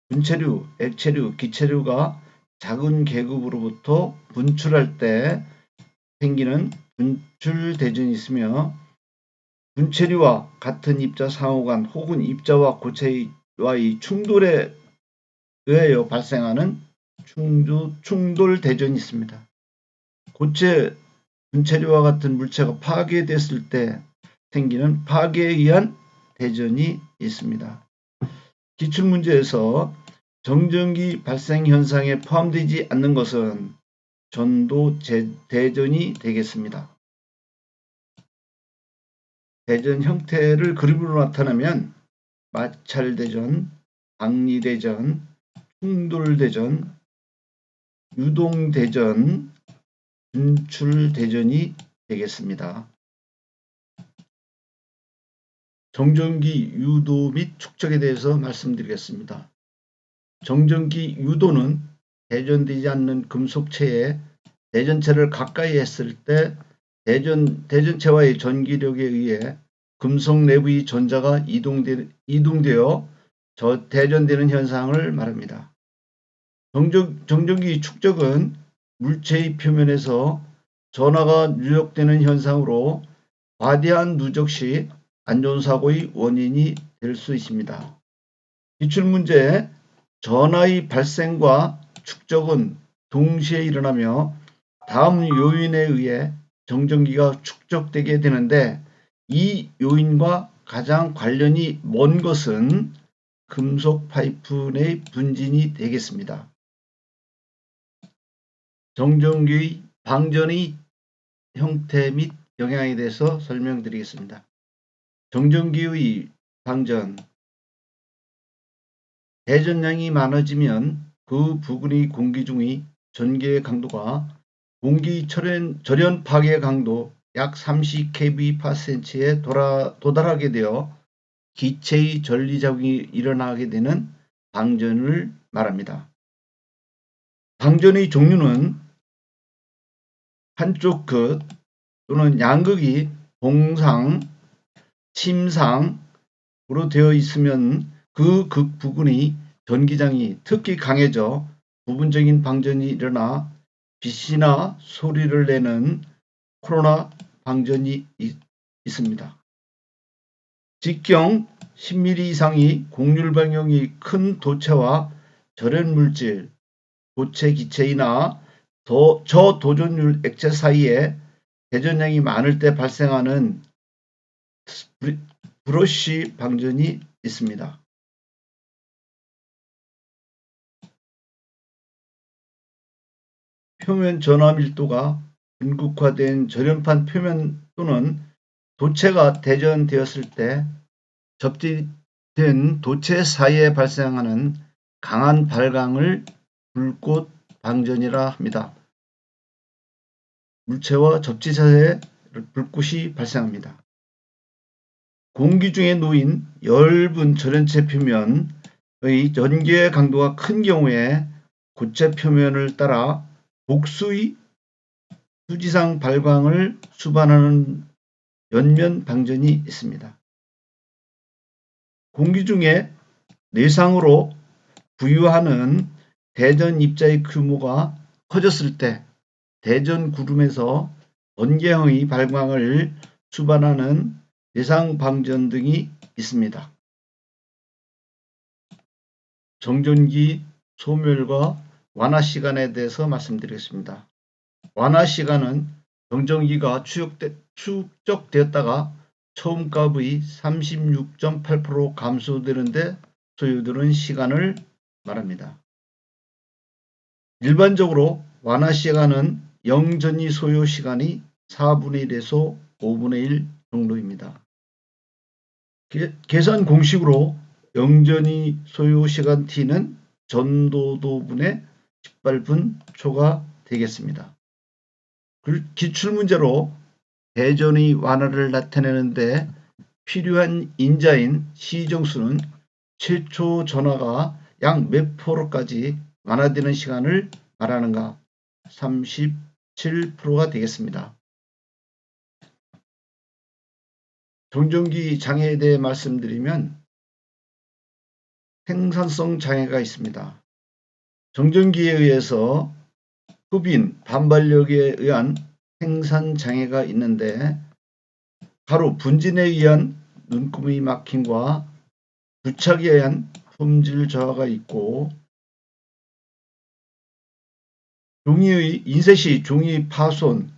분체류, 액체류, 기체류가 작은 계급으로부터 분출할 때 생기는 분출 대전이 있으며 분체류와 같은 입자 상호간 혹은 입자와 고체와의 충돌에 의하여 발생하는 충돌 대전이 있습니다. 고체 분체류와 같은 물체가 파괴됐을 때 생기는 파괴에 의한 대전이 있습니다. 기출문제에서 정전기 발생 현상에 포함되지 않는 것은 전도 대전이 되겠습니다. 대전 형태를 그림으로 나타내면 마찰대전, 박리대전, 충돌대전, 유동대전, 분출대전이 되겠습니다. 정전기 유도 및 축적에 대해서 말씀드리겠습니다. 정전기 유도는 대전되지 않는 금속체에 대전체를 가까이 했을 때 대전체와의 전기력에 의해 금속 내부의 전자가 이동되어 대전되는 현상을 말합니다. 정전기 축적은 물체의 표면에서 전하가 누적되는 현상으로 과대한 누적 시 안전사고의 원인이 될 수 있습니다. 기출문제 전하의 발생과 축적은 동시에 일어나며 다음 요인에 의해 정전기가 축적되게 되는데 이 요인과 가장 관련이 먼 것은 금속 파이프 내 분진이 되겠습니다. 정전기의 방전의 형태 및 영향에 대해서 설명드리겠습니다. 정전기의 방전 대전량이 많아지면 그 부근의 공기 중의 전기의 강도가 공기 절연 파괴 강도 약 30kV/cm에 도달하게 되어 기체의 전리작용이 일어나게 되는 방전을 말합니다. 방전의 종류는 한쪽 극 또는 양극이 동상, 침상으로 되어 있으면 그 극 부근의 전기장이 특히 강해져 부분적인 방전이 일어나 빛이나 소리를 내는 코로나 방전이 있습니다. 직경 10mm 이상의 곡률 변경이 큰 도체와 절연물질, 도체 기체이나 저도전율 액체 사이에 대전량이 많을 때 발생하는 브러쉬 방전이 있습니다. 표면 전하 밀도가 분극화된 절연판 표면 또는 도체가 대전되었을 때 접지된 도체 사이에 발생하는 강한 발광을 불꽃 방전이라 합니다. 물체와 접지 사이에 불꽃이 발생합니다. 공기 중에 놓인 엷은 절연체 표면의 전기의 강도가 큰 경우에 고체 표면을 따라 복수의 수지상 발광을 수반하는 연면 방전이 있습니다. 공기 중에 내상으로 부유하는 대전 입자의 규모가 커졌을 때 대전 구름에서 번개형의 발광을 수반하는 내상 방전 등이 있습니다. 정전기 소멸과 완화 시간에 대해서 말씀드리겠습니다. 완화 시간은 정전기가 축적되었다가 처음 값의 36.8% 감소되는데 소요되는 시간을 말합니다. 일반적으로 완화 시간은 영전이 소요 시간이 4분의 1에서 5분의 1 정도입니다. 계산 공식으로 영전이 소요 시간 t는 전도도분의 18분 초가 되겠습니다. 기출문제로 대전의 완화를 나타내는데 필요한 인자인 시정수는 최초 전하가 약 몇 프로까지 완화되는 시간을 말하는가? 37%가 되겠습니다. 정전기 장애에 대해 말씀드리면 생산성 장애가 있습니다. 정전기에 의해서 흡인, 반발력에 의한 생산 장애가 있는데 바로 분진에 의한 눈금의 막힘과 부착에 의한 품질 저하가 있고 종이의 인쇄 시 종이 파손,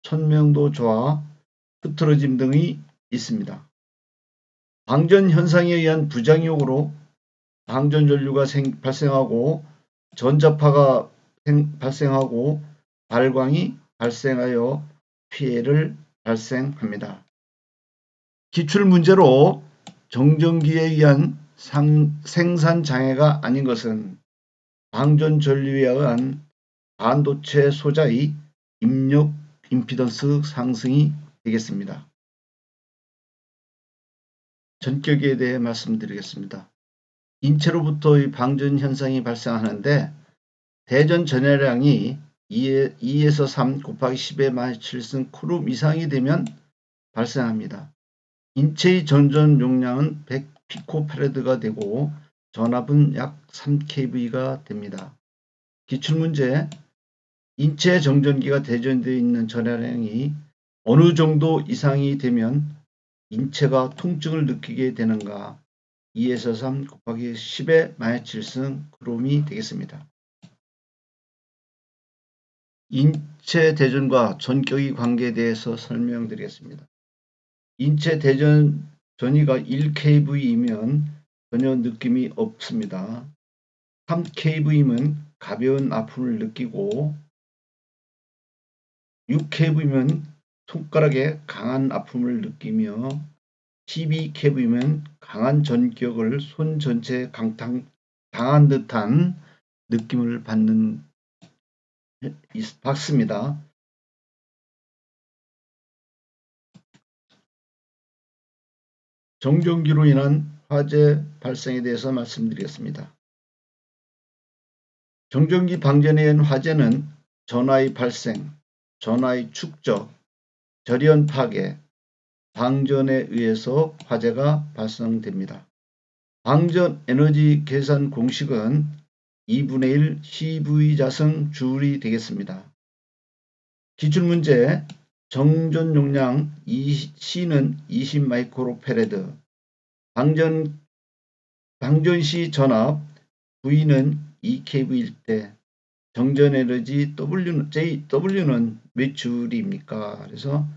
선명도 저하, 흐트러짐 등이 있습니다. 방전 현상에 의한 부작용으로 방전 전류가 발생하고 전자파가 발생하고 발광이 발생하여 피해를 발생합니다. 기출문제로 정전기에 의한 생산 장애가 아닌 것은 방전 전류에 의한 반도체 소자의 입력 임피던스 상승이 되겠습니다. 전격에 대해 말씀드리겠습니다. 인체로부터의 방전 현상이 발생하는데 대전 전해량이 2에서 3 곱하기 10의 -7승 쿠름 이상이 되면 발생합니다. 인체의 전전 용량은 100피코파라드가 되고 전압은 약 3kV가 됩니다. 기출문제, 인체 정전기가 대전되어 있는 전해량이 어느 정도 이상이 되면 인체가 통증을 느끼게 되는가? 2에서 3 곱하기 10의 -7승 쿠름이 되겠습니다. 인체 대전과 전격의 관계에 대해서 설명드리겠습니다. 인체 대전 전위가 1kV이면 전혀 느낌이 없습니다. 3kV면 가벼운 아픔을 느끼고 6kV면 손가락에 강한 아픔을 느끼며 12kV면 강한 전격을 손 전체에 당한 듯한 느낌을 받습니다. 정전기로 인한 화재 발생에 대해서 말씀드리겠습니다. 정전기 방전에 의한 화재는 전하의 발생, 전하의 축적, 절연 파괴, 방전에 의해서 화재가 발생됩니다. 방전 에너지 계산 공식은 2분의 1 CV 자승 줄이 되겠습니다. 기출문제, 정전 용량 C는 20 마이크로페레드, 방전시 전압 V는 2kV일 때 정전 에너지 W는 몇 줄입니까? 그래서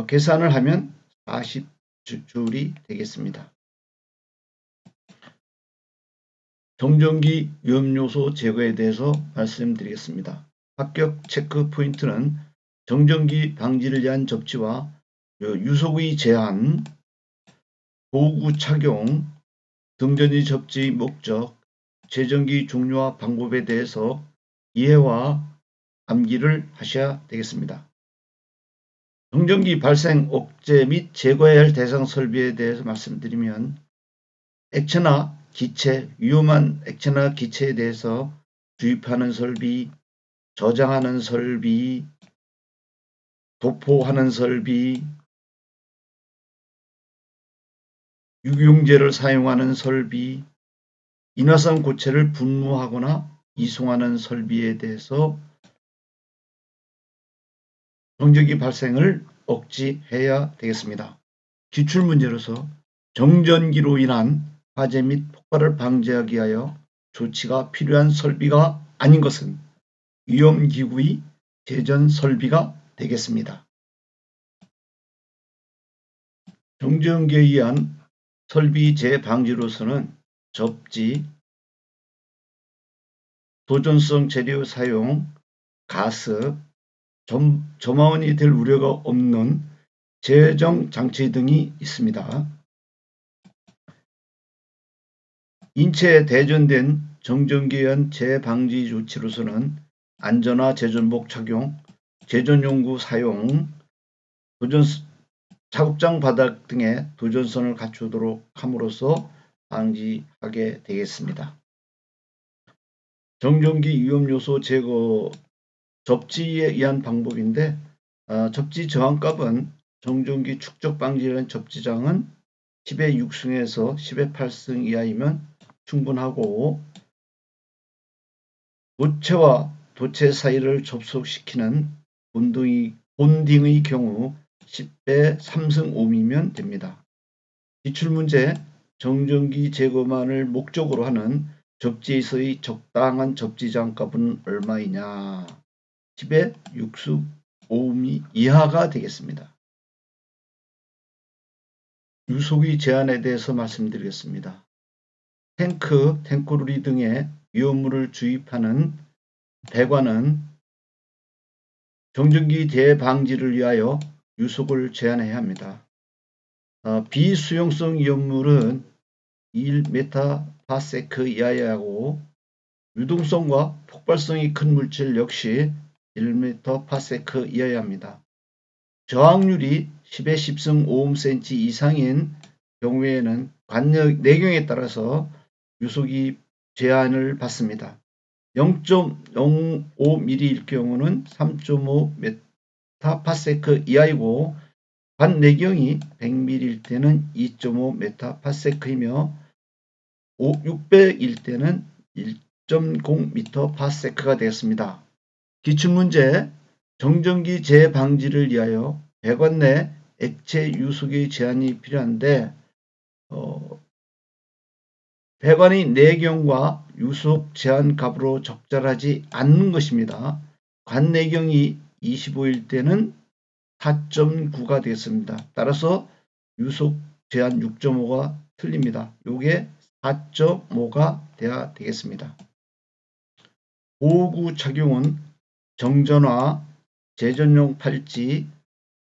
계산을 하면 40줄이 되겠습니다. 정전기 위험요소 제거에 대해서 말씀드리겠습니다. 합격 체크 포인트는 정전기 방지를 위한 접지와 유속의 제한, 보호구 착용, 등전지 접지 목적, 제전기 종류와 방법에 대해서 이해와 암기를 하셔야 되겠습니다. 정전기 발생 억제 및 제거해야 할 대상 설비에 대해서 말씀드리면 액체나 기체, 위험한 액체나 기체에 대해서 주입하는 설비, 저장하는 설비, 도포하는 설비, 유용제를 사용하는 설비, 인화성 고체를 분무하거나 이송하는 설비에 대해서 정전기 발생을 억제해야 되겠습니다. 기출문제로서 정전기로 인한 화재 및 폭발을 방지하기 위하여 조치가 필요한 설비가 아닌 것은 위험기구의 제전 설비가 되겠습니다. 정전기에 의한 설비 재방지로서는 접지, 도전성 재료 사용, 가스, 점화원이 될 우려가 없는 재정 장치 등이 있습니다. 인체에 대전된 정전기에 의한 재방지 조치로서는 안전화 제전복 착용, 제전용구 사용, 작업장 바닥 등의 도전선을 갖추도록 함으로써 방지하게 되겠습니다. 정전기 위험요소 제거 접지에 의한 방법인데 접지 저항값은 정전기 축적 방지를 위한 접지장은 10의 6승에서 10의 8승 이하이면 충분하고 도체와 도체 사이를 접속시키는 본딩의 경우 10의 3승 5이면 됩니다. 기출문제, 정전기 제거만을 목적으로 하는 접지에서의 적당한 접지장 값은 얼마이냐? 10의 6승 5음 이하가 되겠습니다. 유속의 제한에 대해서 말씀드리겠습니다. 탱크로리 등의 위험물을 주입하는 배관은 정전기 대방지를 위하여 유속을 제한해야 합니다. 비수용성 이온물은 1메타파세크 이하여야 하고 유동성과 폭발성이 큰 물질 역시 1메타파세크 이하여야 합니다. 저항률이 10의 10승 5ohmcm 이상인 경우에는 관역 내경에 따라서 유속이 제한을 받습니다. 0.05mm일 경우는 3.5메타파세크 이하이고 관내경이 100mm일 때는 2.5메타파세크이며 600일 때는 1.0m파세크가 되었습니다. 기출문제 정전기 재방지를 위하여 배관 내 액체 유속의 제한이 필요한데 배관의 내경과 유속 제한 값으로 적절하지 않는 것입니다. 관내경이 25일 때는 4.9가 되겠습니다. 따라서 유속 제한 6.5가 틀립니다. 요게 4.5가 돼야 되겠습니다. 보호구 착용은 정전화, 제전용 팔찌,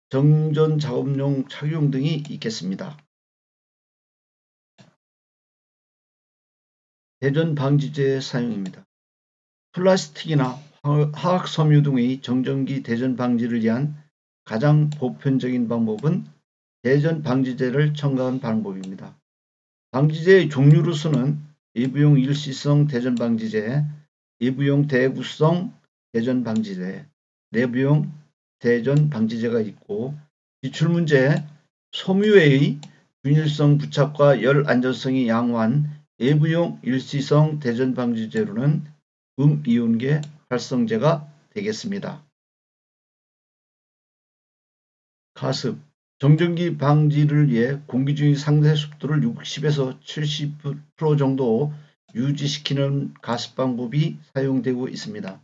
정전 작업용 착용 등이 있겠습니다. 대전 방지제 사용입니다. 플라스틱이나 화학 섬유 등의 정전기 대전 방지를 위한 가장 보편적인 방법은 대전 방지제를 첨가한 방법입니다. 방지제의 종류로서는 외부용 일시성 대전 방지제, 외부용 대구성 대전 방지제, 내부용 대전 방지제가 있고 기출문제 섬유의 균일성 부착과 열 안전성이 양호한 외부용 일시성 대전 방지제로는 음이온계 활성제가 되겠습니다. 가습 정전기 방지를 위해 공기 중의 상대 습도를 60에서 70% 정도 유지시키는 가습 방법이 사용되고 있습니다.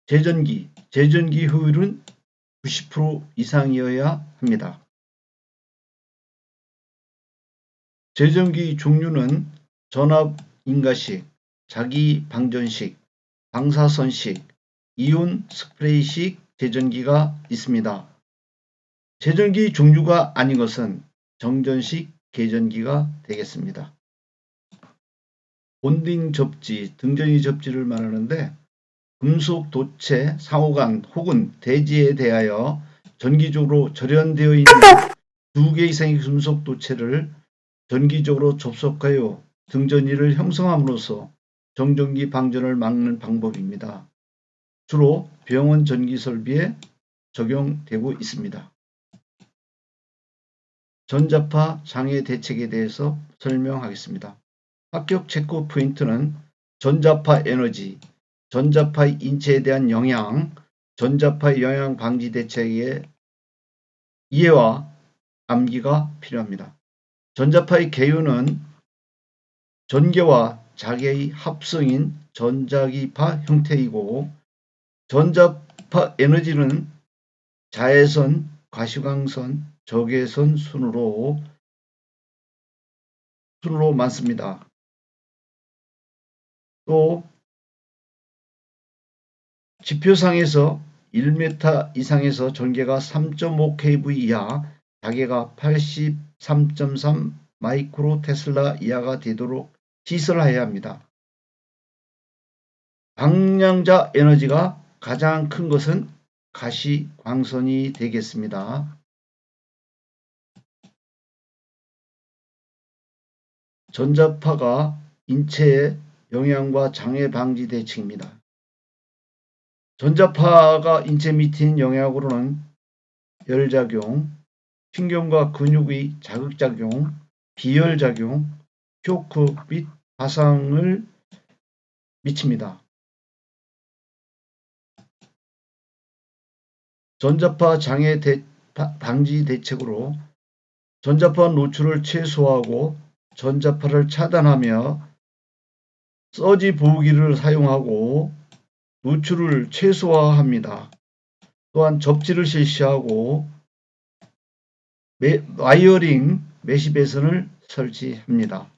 제전기 효율은 90% 이상이어야 합니다. 제전기 종류는 전압 인가식, 자기 방전식, 방사선식, 이온 스프레이식 제전기가 있습니다. 제전기 종류가 아닌 것은 정전식 계전기가 되겠습니다. 본딩 접지, 등전이 접지를 말하는데 금속 도체, 상호간 혹은 대지에 대하여 전기적으로 절연되어 있는 2개 이상의 금속 도체를 전기적으로 접속하여 등전이를 형성함으로써 정전기 방전을 막는 방법입니다. 주로 병원 전기 설비에 적용되고 있습니다. 전자파 장애 대책에 대해서 설명하겠습니다. 합격 체크 포인트는 전자파 에너지, 전자파의 인체에 대한 영향, 전자파의 영향 방지 대책의 이해와 암기가 필요합니다. 전자파의 개요는 전개와 자개의 합성인 전자기파 형태이고 전자파 에너지는 자외선, 과시광선, 적외선 순으로 많습니다. 또 지표상에서 1m 이상에서 전개가 3.5kV 이하, 자개가 83.3 마이크로 테슬라 이하가 되도록 시설해야 합니다. 방량자 에너지가 가장 큰 것은 가시광선이 되겠습니다. 전자파가 인체의 영향과 장애 방지 대책입니다. 전자파가 인체 미친 영향으로는 열작용, 신경과 근육의 자극작용, 비열작용, 쇼크 및 화상을 미칩니다. 전자파 장애 방지 대책으로 전자파 노출을 최소화하고 전자파를 차단하며 서지 보호기를 사용하고 노출을 최소화합니다. 또한 접지를 실시하고 와이어링 메시 배선을 설치합니다.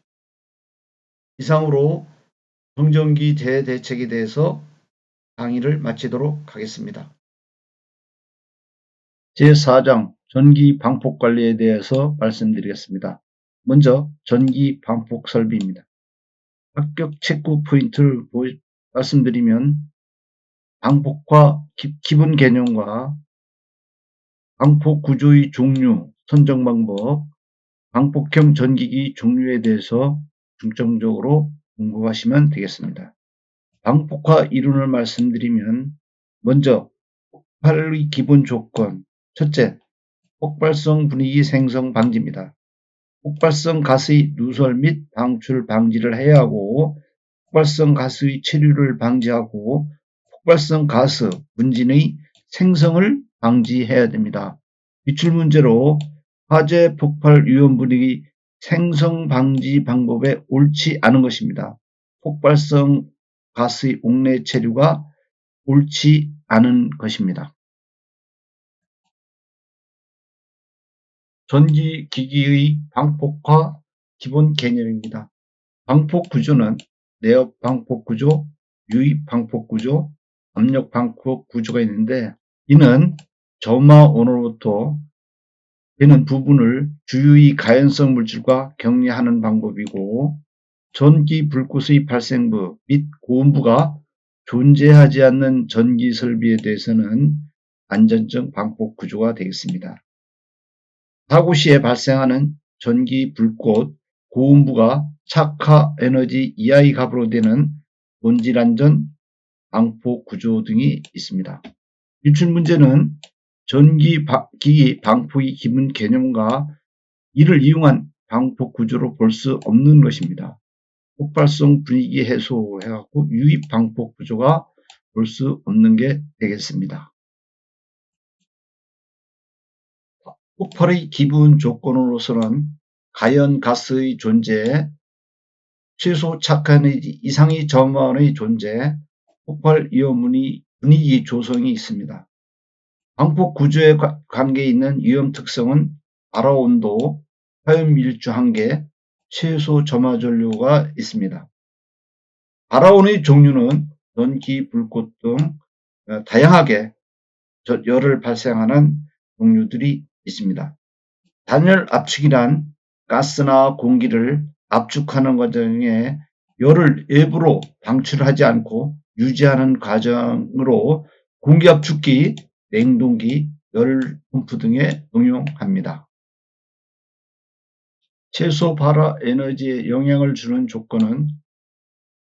이상으로 정전기 재대책에 대해서 강의를 마치도록 하겠습니다. 제4장 전기 방폭 관리에 대해서 말씀드리겠습니다. 먼저 전기 방폭 설비입니다. 합격 체크 포인트를 말씀드리면 방폭과 기본 개념과 방폭 구조의 종류, 선정 방법, 방폭형 전기기 종류에 대해서 중점적으로 공부하시면 되겠습니다. 방폭화 이론을 말씀드리면 먼저 폭발의 기본 조건, 첫째, 폭발성 분위기 생성 방지입니다. 폭발성 가스의 누설 및 방출 방지를 해야 하고 폭발성 가스의 체류를 방지하고 폭발성 가스, 분진의 생성을 방지해야 됩니다. 기출문제로 화재 폭발 위험 분위기 생성 방지 방법에 옳지 않은 것입니다. 폭발성 가스의 옥내 체류가 옳지 않은 것입니다. 전기기기의 방폭화 기본 개념입니다. 방폭 구조는 내역 방폭 구조, 유입 방폭 구조, 압력 방폭 구조가 있는데 이는 점화원으로부터 되는 부분을 주유의 가연성 물질과 격리하는 방법이고 전기 불꽃의 발생부 및 고온부가 존재하지 않는 전기 설비에 대해서는 안전적 방폭 구조가 되겠습니다. 사고 시에 발생하는 전기 불꽃, 고온부가 착화 에너지 이하의 값으로 되는 본질 안전 방폭 구조 등이 있습니다. 기출 문제는 전기기기 방폭의 기본 개념과 이를 이용한 방폭 구조로 볼 수 없는 것입니다. 폭발성 분위기 해소해갖고 유입 방폭 구조가 볼 수 없는 게 되겠습니다. 폭발의 기본 조건으로서는 가연 가스의 존재, 최소 착화 에너지 이상의 점화원의 존재, 폭발 위험 분위기 조성이 있습니다. 방폭 구조에 관계 있는 위험 특성은 발화 온도, 화염 밀주 한계, 최소 점화 전류가 있습니다. 발화원의 종류는 전기, 불꽃 등 다양하게 열을 발생하는 종류들이 있습니다. 단열 압축이란 가스나 공기를 압축하는 과정에 열을 일부러 방출하지 않고 유지하는 과정으로 공기 압축기, 냉동기, 열 펌프 등에 응용합니다. 최소 발화 에너지에 영향을 주는 조건은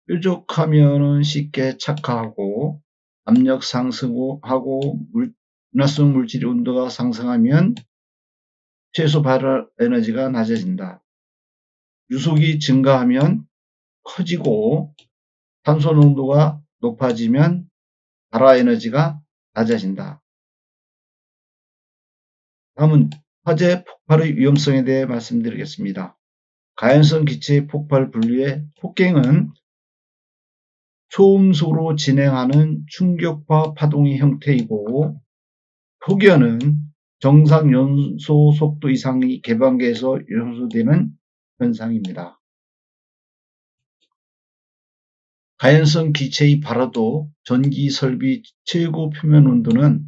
뾰족하면 쉽게 착화하고 압력 상승하고 윤활성 물질의 온도가 상승하면 최소 발화 에너지가 낮아진다. 유속이 증가하면 커지고 탄소 농도가 높아지면 발화 에너지가 낮아진다. 다음은 화재 폭발의 위험성에 대해 말씀드리겠습니다. 가연성 기체의 폭발 분류의 폭갱은 초음속으로 진행하는 충격파 파동의 형태이고 폭연은 정상 연소 속도 이상의 개방계에서 연소되는 현상입니다. 가연성 기체의 발화도 전기 설비 최고 표면 온도는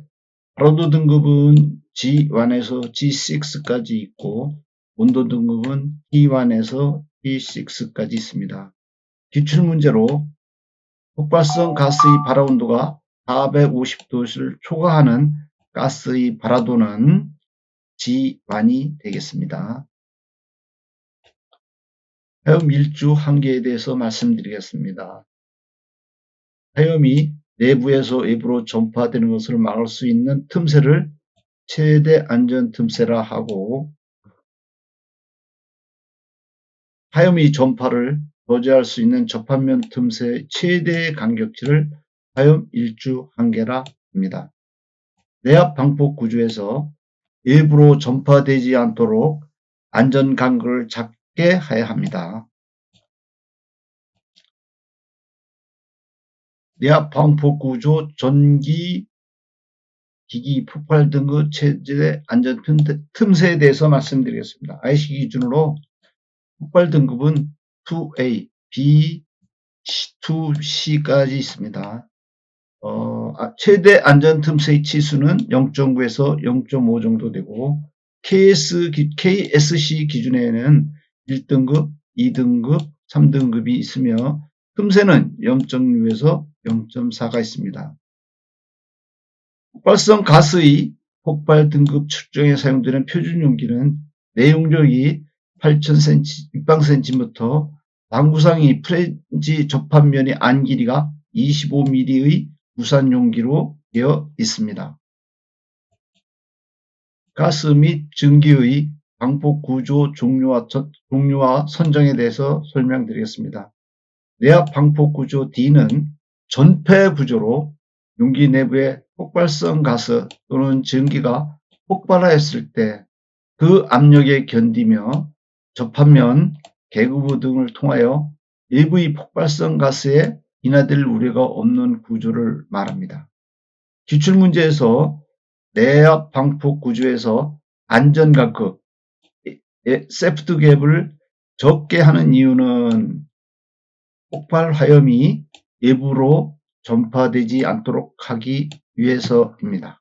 발화도 등급은 G1에서 G6까지 있고 온도 등급은 T1에서 T6까지 있습니다. 기출문제로 폭발성 가스의 발화 온도가 450도를 초과하는 가스의 발화도는 G1이 되겠습니다. 화염 밀주 한계에 대해서 말씀드리겠습니다. 화염이 내부에서 외부로 전파되는 것을 막을 수 있는 틈새를 최대 안전 틈새라 하고 화염의 전파를 저지할 수 있는 접합면 틈새의 최대 간격치를 화염 일주 한계라 합니다. 내압 방폭 구조에서 일부러 전파되지 않도록 안전 간격을 작게 해야 합니다. 내압 방폭 구조, 전기, 기기, 폭발 등의 체제 안전 틈새에 대해서 말씀드리겠습니다. IC 기준으로 폭발 등급은 2A, B, 2C까지 있습니다. 최대 안전 틈새의 치수는 0.9에서 0.5 정도 되고 KSC 기준에는 1등급, 2등급, 3등급이 있으며 틈새는 0.6에서 0.4가 있습니다. 폭발성 가스의 폭발 등급 측정에 사용되는 표준 용기는 내용적이 8,000cm, 입방센티미터, 방구상이 프렌지 접합면의 안 길이가 25mm의 무산 용기로 되어 있습니다. 가스 및 증기의 방폭 구조 종류와 선정에 대해서 설명드리겠습니다. 내압 방폭 구조 D는 전폐 구조로 용기 내부에 폭발성 가스 또는 증기가 폭발하였을 때 그 압력에 견디며 접합면, 개구부 등을 통하여 내부의 폭발성 가스에 인하될 우려가 없는 구조를 말합니다. 기출문제에서 내압 방폭 구조에서 안전간극, 세프트 갭을 적게 하는 이유는 폭발 화염이 외부로 전파되지 않도록 하기 위해서입니다.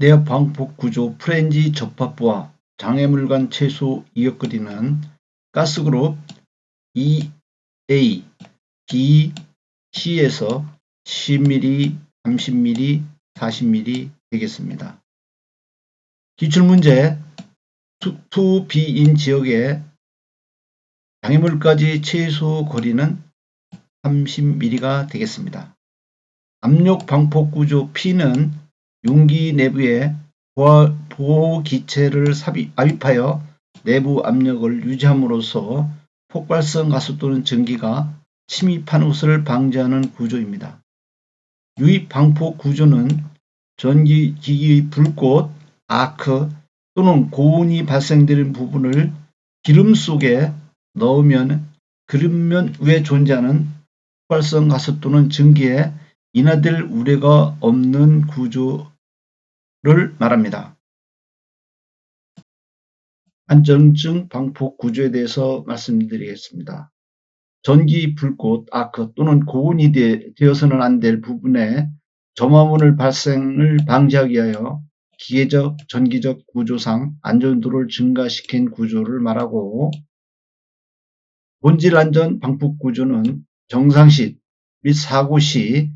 내압 방폭 구조 프렌지 접합부와 장애물 간 최소 이격 거리는 가스그룹 EA, B, C에서 10mm, 30mm, 40mm 되겠습니다. 기출문제 2B인 지역의 장애물까지 최소 거리는 30mm가 되겠습니다. 압력 방폭 구조 P는 용기 내부에 보호기체를 압입하여 내부 압력을 유지함으로써 폭발성 가스 또는 전기가 침입하는 것을 방지하는 구조입니다. 유입 방폭 구조는 전기기기의 불꽃, 아크 또는 고온이 발생되는 부분을 기름 속에 넣으면 기름면 위에 존재하는 폭발성 가스 또는 전기에 인하될 우려가 없는 구조를 말합니다. 안전증 방폭 구조에 대해서 말씀드리겠습니다. 전기, 불꽃, 아크 또는 고온이 되어서는 안 될 부분에 점화물 발생을 방지하기 위하여 기계적, 전기적 구조상 안전도를 증가시킨 구조를 말하고 본질 안전 방폭 구조는 정상시 및 사고 시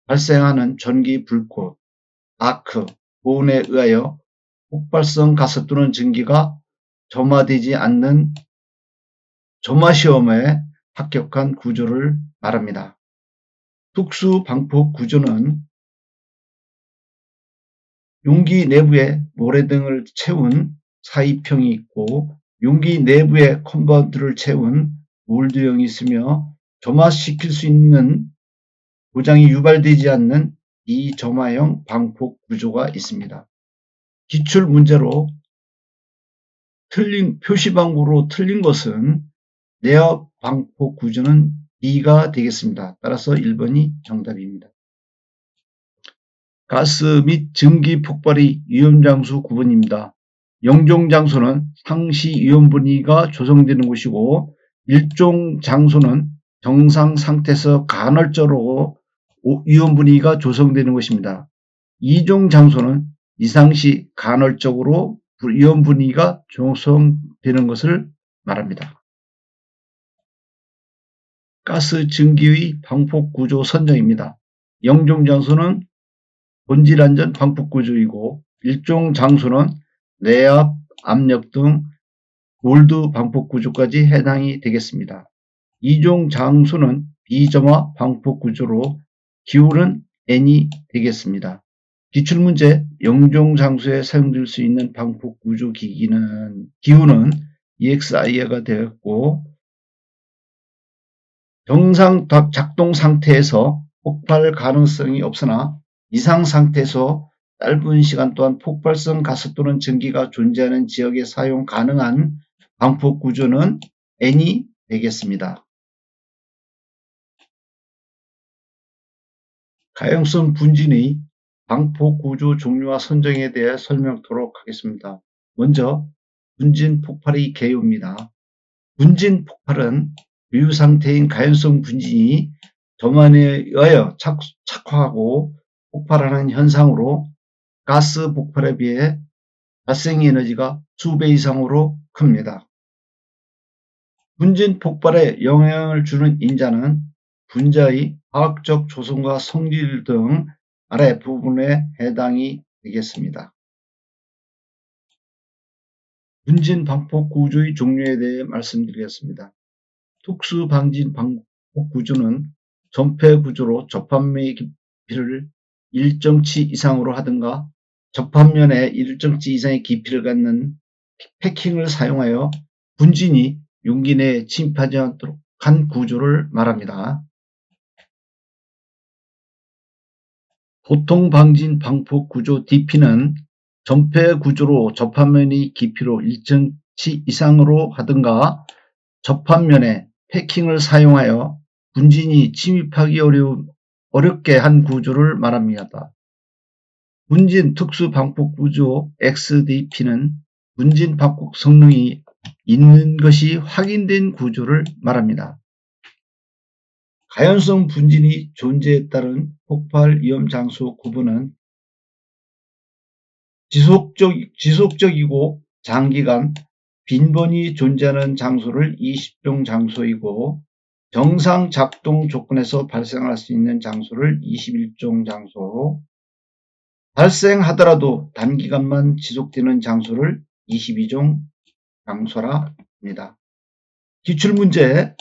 발생하는 전기, 불꽃, 아크, 고온에 의하여 폭발성 가스 또는 전기가 점화되지 않는 점화시험에 합격한 구조를 말합니다. 특수 방폭 구조는 용기 내부에 모래 등을 채운 사이평이 있고 용기 내부에 컴파운드를 채운 몰드형이 있으며 점화시킬 수 있는 고장이 유발되지 않는 비점화형 방폭 구조가 있습니다. 기출 문제로 표시방구로 틀린 것은 내압 방폭 구조는 B가 되겠습니다. 따라서 1번이 정답입니다. 가스 및 증기 폭발의 위험장소 구분입니다. 영종장소는 상시 위험분위기가 조성되는 곳이고 일종장소는 정상 상태에서 간헐적으로 위험분위기가 조성되는 것입니다. 이종장소는 이상시 간헐적으로 위험분위기가 조성되는 것을 말합니다. 가스 증기의 방폭 구조 선정입니다. 영종장소는 본질 안전 방폭 구조이고 일종장소는 내압, 압력 등 몰드 방폭 구조까지 해당이 되겠습니다. 이종장소는 비점화 방폭 구조로 기울은 N이 되겠습니다. 기출문제 영종장소에 사용될 수 있는 방폭 구조 기기는 기후는 EXIR가 되었고 정상 작동 상태에서 폭발 가능성이 없으나 이상 상태에서 짧은 시간 동안 폭발성 가스 또는 전기가 존재하는 지역에 사용 가능한 방폭 구조는 N이 되겠습니다. 가용성 분진의 방폭 구조 종류와 선정에 대해 설명토록 하겠습니다. 먼저 분진 폭발의 개요입니다. 분진 폭발은 유효 상태인 가연성 분진이 조만에 의하여 착화하고 폭발하는 현상으로 가스 폭발에 비해 발생 에너지가 수배 이상으로 큽니다. 분진 폭발에 영향을 주는 인자는 분자의 화학적 조성과 성질 등 아래 부분에 해당이 되겠습니다. 분진 방폭 구조의 종류에 대해 말씀드리겠습니다. 특수 방진 방폭 구조는 전폐 구조로 접합면의 깊이를 일정치 이상으로 하든가 접합면에 일정치 이상의 깊이를 갖는 패킹을 사용하여 분진이 용기 내에 침입하지 않도록 한 구조를 말합니다. 보통 방진 방폭 구조 DP는 전폐 구조로 접합면의 깊이로 일정치 이상으로 하든가 접합면에 패킹을 사용하여 분진이 침입하기 어렵게 한 구조를 말합니다. 분진 특수 방폭 구조 XDP는 분진 방폭 성능이 있는 것이 확인된 구조를 말합니다. 가연성 분진이 존재에 따른 폭발 위험 장소 구분은 지속적이고 장기간 빈번히 존재하는 장소를 20종 장소이고 정상 작동 조건에서 발생할 수 있는 장소를 21종 장소, 발생하더라도 단기간만 지속되는 장소를 22종 장소라 합니다. 기출문제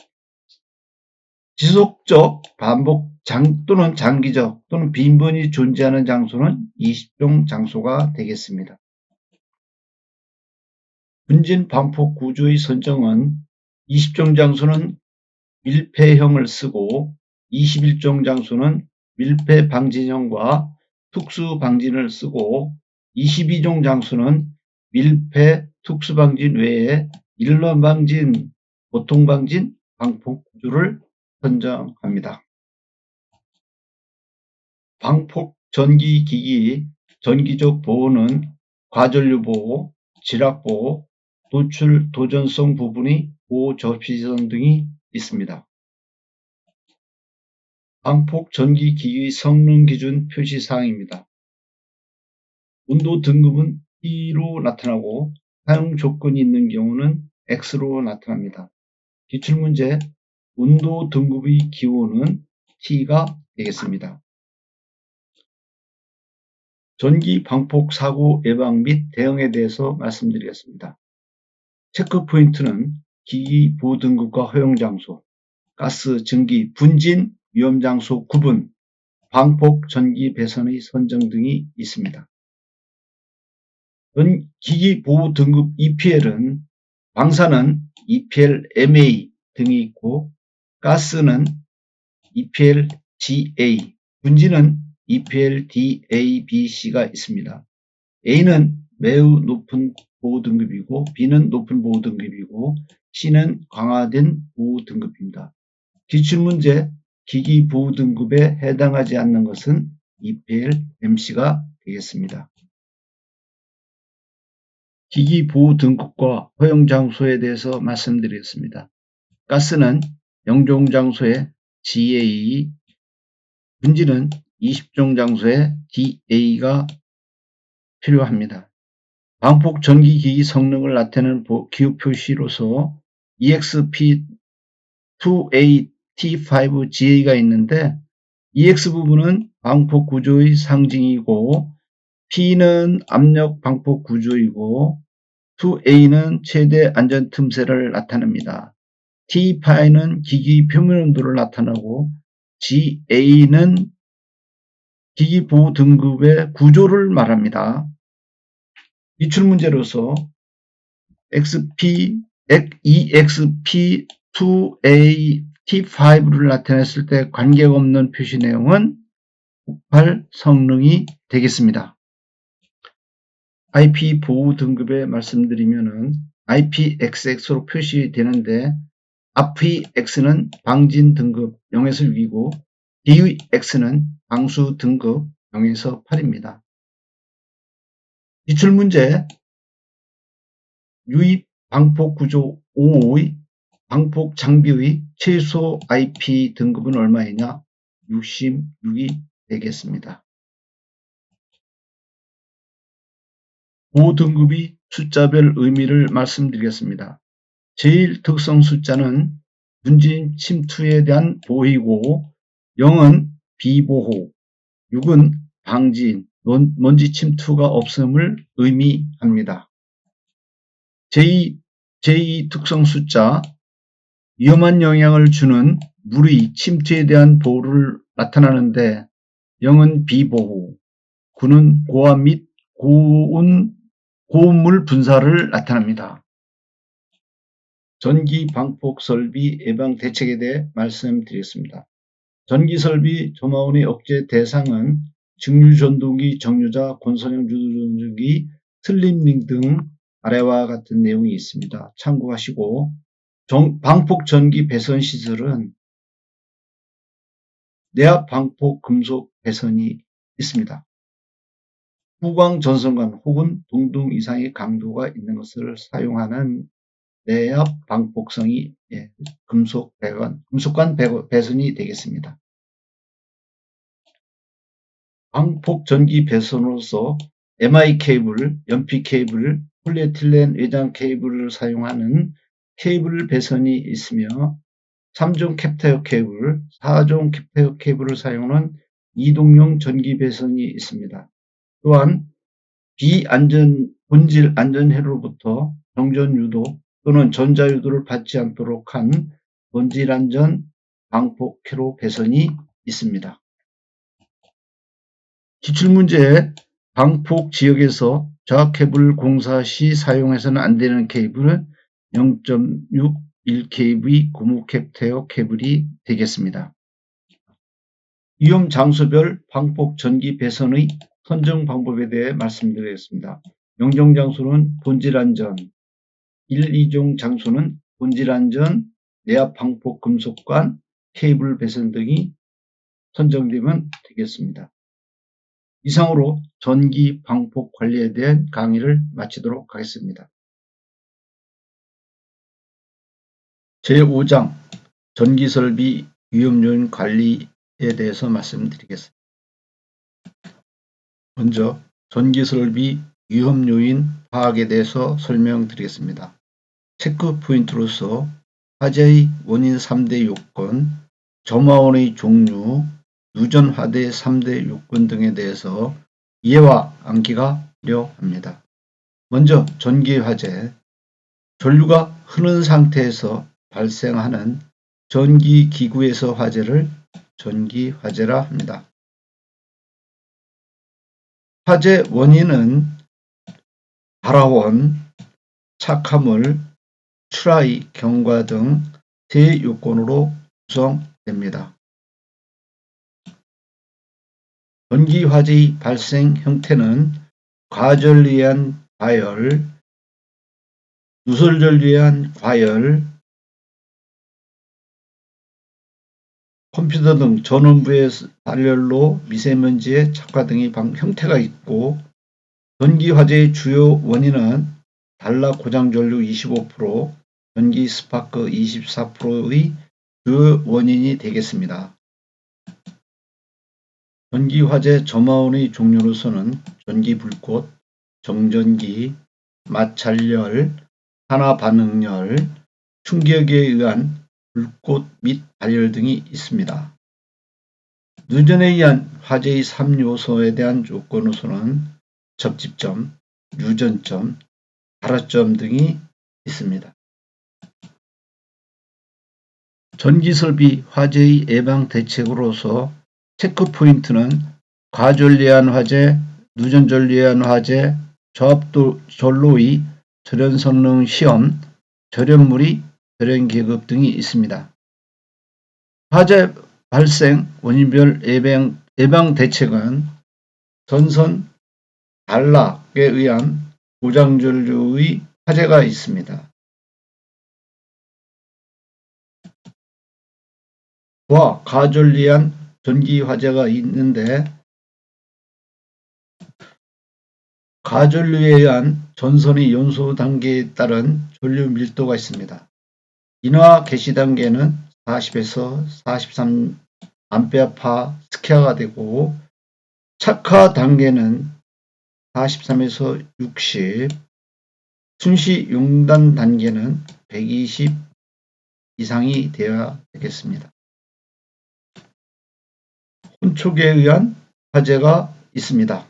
지속적 반복 또는 장기적 또는 빈번히 존재하는 장소는 20종 장소가 되겠습니다. 분진 방폭 구조의 선정은 20종 장소는 밀폐형을 쓰고 21종 장소는 밀폐 방진형과 특수 방진을 쓰고 22종 장소는 밀폐 특수 방진 외에 일반 방진, 보통 방진, 방폭 구조를 선정합니다. 방폭 전기기기 전기적 보호는 과전류 보호, 지락 보호, 노출 도전성 부분의 보호 접시선 등이 있습니다. 방폭 전기기기의 성능 기준 표시사항입니다. 온도 등급은 T로 나타나고 사용 조건이 있는 경우는 X로 나타납니다. 기출문제 온도 등급의 기호는 T가 되겠습니다. 전기 방폭 사고 예방 및 대응에 대해서 말씀드리겠습니다. 체크 포인트는 기기 보호 등급과 허용 장소, 가스, 증기, 분진, 위험 장소 구분, 방폭 전기 배선의 선정 등이 있습니다. 기기 보호 등급 EPL은 방사는 EPL MA 등이 있고 가스는 EPL GA, 분진은 EPL DA, B, C가 있습니다. A는 매우 높은 보호 등급이고 B는 높은 보호 등급이고 C는 강화된 보호 등급입니다. 기출문제 기기 보호 등급에 해당하지 않는 것은 EPL MC가 되겠습니다. 기기 보호 등급과 허용 장소에 대해서 말씀드리겠습니다. 가스는 영종 장소에 GA, 분진은 20종 장소에 DA가 필요합니다. 방폭 전기기기 성능을 나타내는 기호 표시로서 EXP2A-T5GA가 있는데 EX 부분은 방폭 구조의 상징이고 P는 압력 방폭 구조이고 2A는 최대 안전 틈새를 나타냅니다. T5는 기기 표면 온도를 나타내고 GA는 기기 보호 등급의 구조를 말합니다. 기출문제로서 EXP2A T5를 나타냈을 때 관계없는 표시 내용은 폭발 성능이 되겠습니다. IP 보호 등급에 말씀드리면은 IPXX로 표시되는데 앞의 X는 방진 등급 0에서 6이고 뒤의 X는 방수 등급 0에서 8입니다. 기출문제 유입 방폭 구조 5의 방폭 장비의 최소 IP 등급은 얼마이냐? 66이 되겠습니다. 5등급이 숫자별 의미를 말씀드리겠습니다. 제일 특성 숫자는 문진 침투에 대한 보호이고 0은 비보호, 6은 방지인, 먼지 침투가 없음을 의미합니다. 제2 특성 숫자, 위험한 영향을 주는 무리, 침투에 대한 보호를 나타나는데 0은 비보호, 9는 고압 및 고온물 분사를 나타납니다. 전기 방폭 설비 예방 대책에 대해 말씀드리겠습니다. 전기 설비 조마원의 억제 대상은 직류 전동기, 정류자, 권선형 주전기, 슬림링 등 아래와 같은 내용이 있습니다. 참고하시고 방폭 전기 배선 시설은 내압 방폭 금속 배선이 있습니다. 후광 전선관 혹은 동등 이상의 강도가 있는 것을 사용하는 내압 방폭성이 금속관 배선이 되겠습니다. 방폭 전기 배선으로서 MI 케이블, 연피 케이블, 폴리에틸렌 외장 케이블을 사용하는 케이블 배선이 있으며 3종 캡타이어 케이블, 4종 캡타이어 케이블을 사용하는 이동용 전기 배선이 있습니다. 또한 본질 안전 회로부터 정전 유도 또는 전자 유도를 받지 않도록 한 본질 안전 방폭 회로 배선이 있습니다. 기출문제 방폭 지역에서 저하 케이블 공사 시 사용해서는 안 되는 케이블은 0.61kV 고무 캡타이어 케이블이 되겠습니다. 위험 장소별 방폭 전기 배선의 선정 방법에 대해 말씀드리겠습니다. 영종 장소는 본질 안전, 1, 2종 장소는 본질 안전, 내압 방폭 금속관, 케이블 배선 등이 선정되면 되겠습니다. 이상으로 전기 방폭 관리에 대한 강의를 마치도록 하겠습니다. 제5장 전기설비 위험요인 관리에 대해서 말씀드리겠습니다. 먼저 전기설비 위험요인 파악에 대해서 설명드리겠습니다. 체크 포인트로서 화재의 원인 3대 요건, 점화원의 종류, 누전 화대 3대 요건 등에 대해서 이해와 암기가 필요합니다. 먼저 전기 화재, 전류가 흐른 상태에서 발생하는 전기기구에서 화재를 전기화재라 합니다. 화재 원인은 발화원, 착화물, 출하의 경과 등 세 요건으로 구성됩니다. 전기화재의 발생 형태는 과전류에 의한 과열, 누설전류에 의한 과열, 컴퓨터 등 전원부의 발열로 미세먼지의 착화 등의 형태가 있고, 전기화재의 주요 원인은 단락 고장전류 25%, 전기 스파크 24%의 주요 원인이 되겠습니다. 전기화재 점화원의 종류로서는 전기불꽃, 정전기, 마찰열, 산화반응열, 충격에 의한 불꽃 및 발열 등이 있습니다. 누전에 의한 화재의 3요소에 대한 요건으로서는 접집점, 유전점, 발화점 등이 있습니다. 전기설비 화재의 예방 대책으로서 체크포인트는 과전류에 의한 화재, 누전전류에 의한 화재, 저압전로의 절연성능 시험, 절연물의 절연계급 등이 있습니다. 화재 발생 원인별 예방 대책은 전선 단락에 의한 고장전류의 화재가 있습니다. 과 가전류에 의한 전기 화재가 있는데, 가전류에 의한 전선의 연소 단계에 따른 전류 밀도가 있습니다. 인화 개시 단계는 40에서 암페어파 스퀘어가 되고 착화 단계는 43에서 60, 순시 용단 단계는 120 이상이 되어야 되겠습니다. 혼촉에 의한 화재가 있습니다.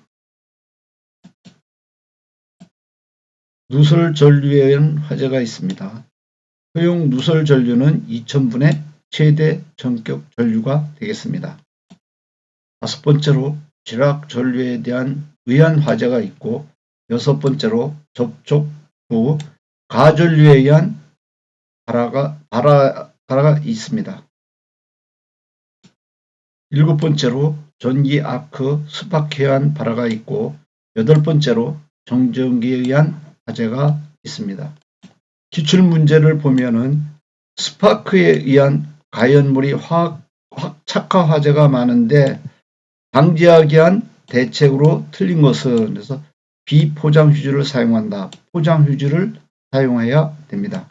누설 전류에 의한 화재가 있습니다. 허용 누설 전류는 2000분의 최대 전격 전류가 되겠습니다. 다섯 번째로 지락 전류에 대한 의한 화재가 있고, 여섯 번째로 접촉 후 가전류에 의한 발화가 있습니다. 일곱 번째로 전기 아크 스파크에 의한 발화가 있고, 여덟 번째로 정전기에 의한 화재가 있습니다. 기출문제를 보면은 스파크에 의한 가연물이 착화 화재가 많은데 방지하기 위한 대책으로 틀린 것은, 그래서 비포장 휴지를 사용한다. 포장 휴지를 사용해야 됩니다.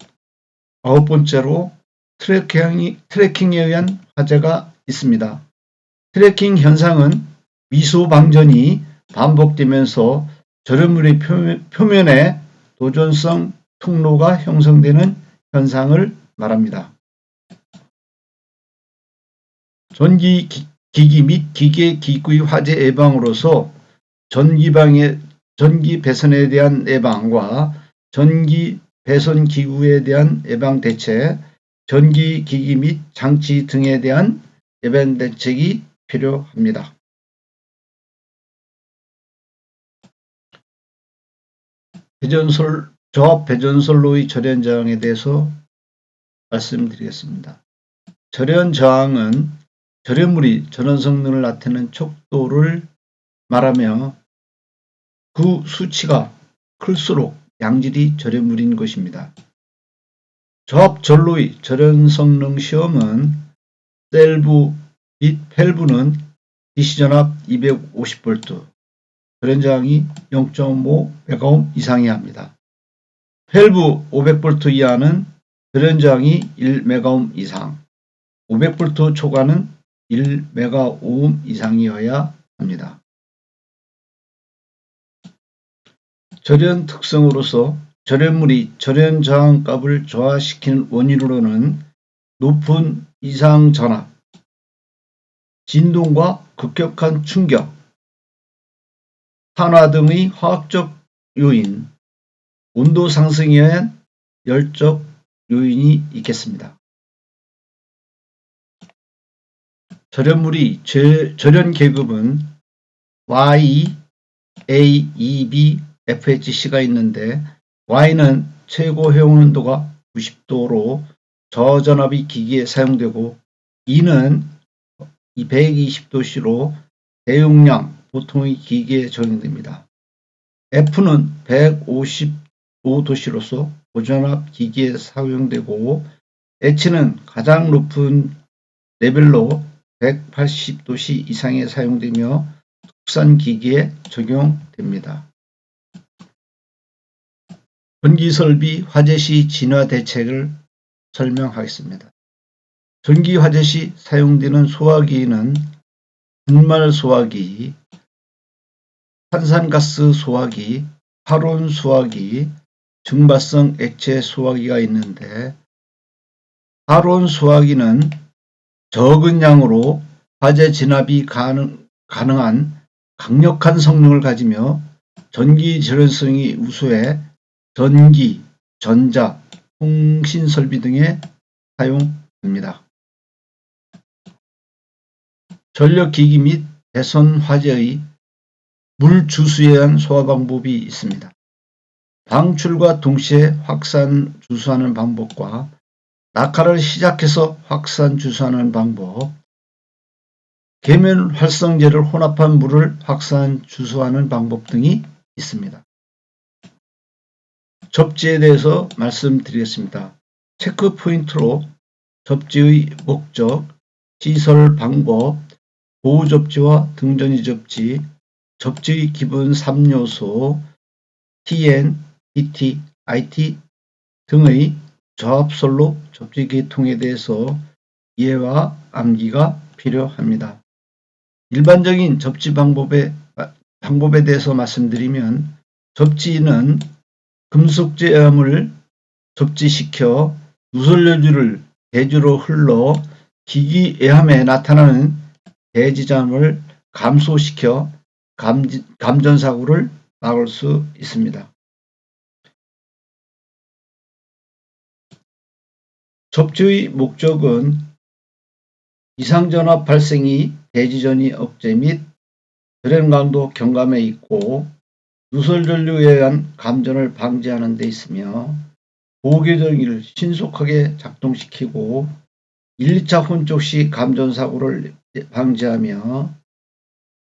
아홉 번째로 트래킹에 의한 화재가 있습니다. 트래킹 현상은 미소 방전이 반복되면서 절연물의 표면에 도전성 통로가 형성되는 현상을 말합니다. 전기기기 및 기계기구의 화재 예방으로서 전기 배선에 대한 예방과 전기 배선 기구에 대한 예방 대책, 전기기기 및 장치 등에 대한 예방 대책이 필요합니다. 저압 배전솔로의 절연 저항에 대해서 말씀드리겠습니다. 절연 저항은 절연물이 전원 성능을 나타내는 척도를 말하며 그 수치가 클수록 양질이 절연물인 것입니다. 저압 전로의 절연 성능 시험은 셀부 및 펠부는 DC 전압 250V, 절연 저항이 0.5MΩ 이상이어야 합니다. 펠부 500V 이하는 절연 저항이 1MΩ 이상, 500V 초과는 1MΩ 이상이어야 합니다. 절연 특성으로서 절연물이 절연 저항값을 저하시키는 원인으로는 높은 이상 전압, 진동과 급격한 충격, 탄화 등의 화학적 요인, 온도 상승에 의한 열적 요인이 있겠습니다. 절연물이 절연 계급은 Y, A, E, B, FHC가 있는데 Y는 최고 해온 온도가 90도로 저전압의 기기에 사용되고 E는 120도씨로 대용량 보통의 기기에 적용됩니다. F는 155도씨로서 고전압 기기에 사용되고 H는 가장 높은 레벨로 180도씨 이상에 사용되며 국산 기기에 적용됩니다. 전기설비 화재 시 진화 대책을 설명하겠습니다. 전기 화재 시 사용되는 소화기는 분말 소화기, 탄산가스 소화기, 활온 소화기, 증발성 액체 소화기가 있는데, 활온 소화기는 적은 양으로 화재 진압이 가능한 강력한 성능을 가지며 전기 절연성이 우수해 전기, 전자, 통신 설비 등에 사용됩니다. 전력기기 및 배선 화재의 물 주수에 의한 소화 방법이 있습니다. 방출과 동시에 확산 주수하는 방법과 낙하를 시작해서 확산 주수하는 방법, 계면 활성제를 혼합한 물을 확산 주수하는 방법 등이 있습니다. 접지에 대해서 말씀드리겠습니다. 체크 포인트로 접지의 목적, 시설 방법, 보호 접지와 등전이 접지, 접지의 기본 3요소, TN, DT, IT 등의 저압솔로 접지 계통에 대해서 이해와 암기가 필요합니다. 일반적인 접지 방법에 대해서 말씀드리면 접지는 금속제염을 접지시켜 누설여주를 대주로 흘러 기기외함에 나타나는 대지장을 감소시켜 감전사고를 막을 수 있습니다. 접지의 목적은 이상전압 발생이 대지전이 억제 및 절연강도 경감에 있고 누설전류에 의한 감전을 방지하는 데 있으며 보호교정기를 신속하게 작동시키고 1, 2차 혼족 시 감전사고를 방지하며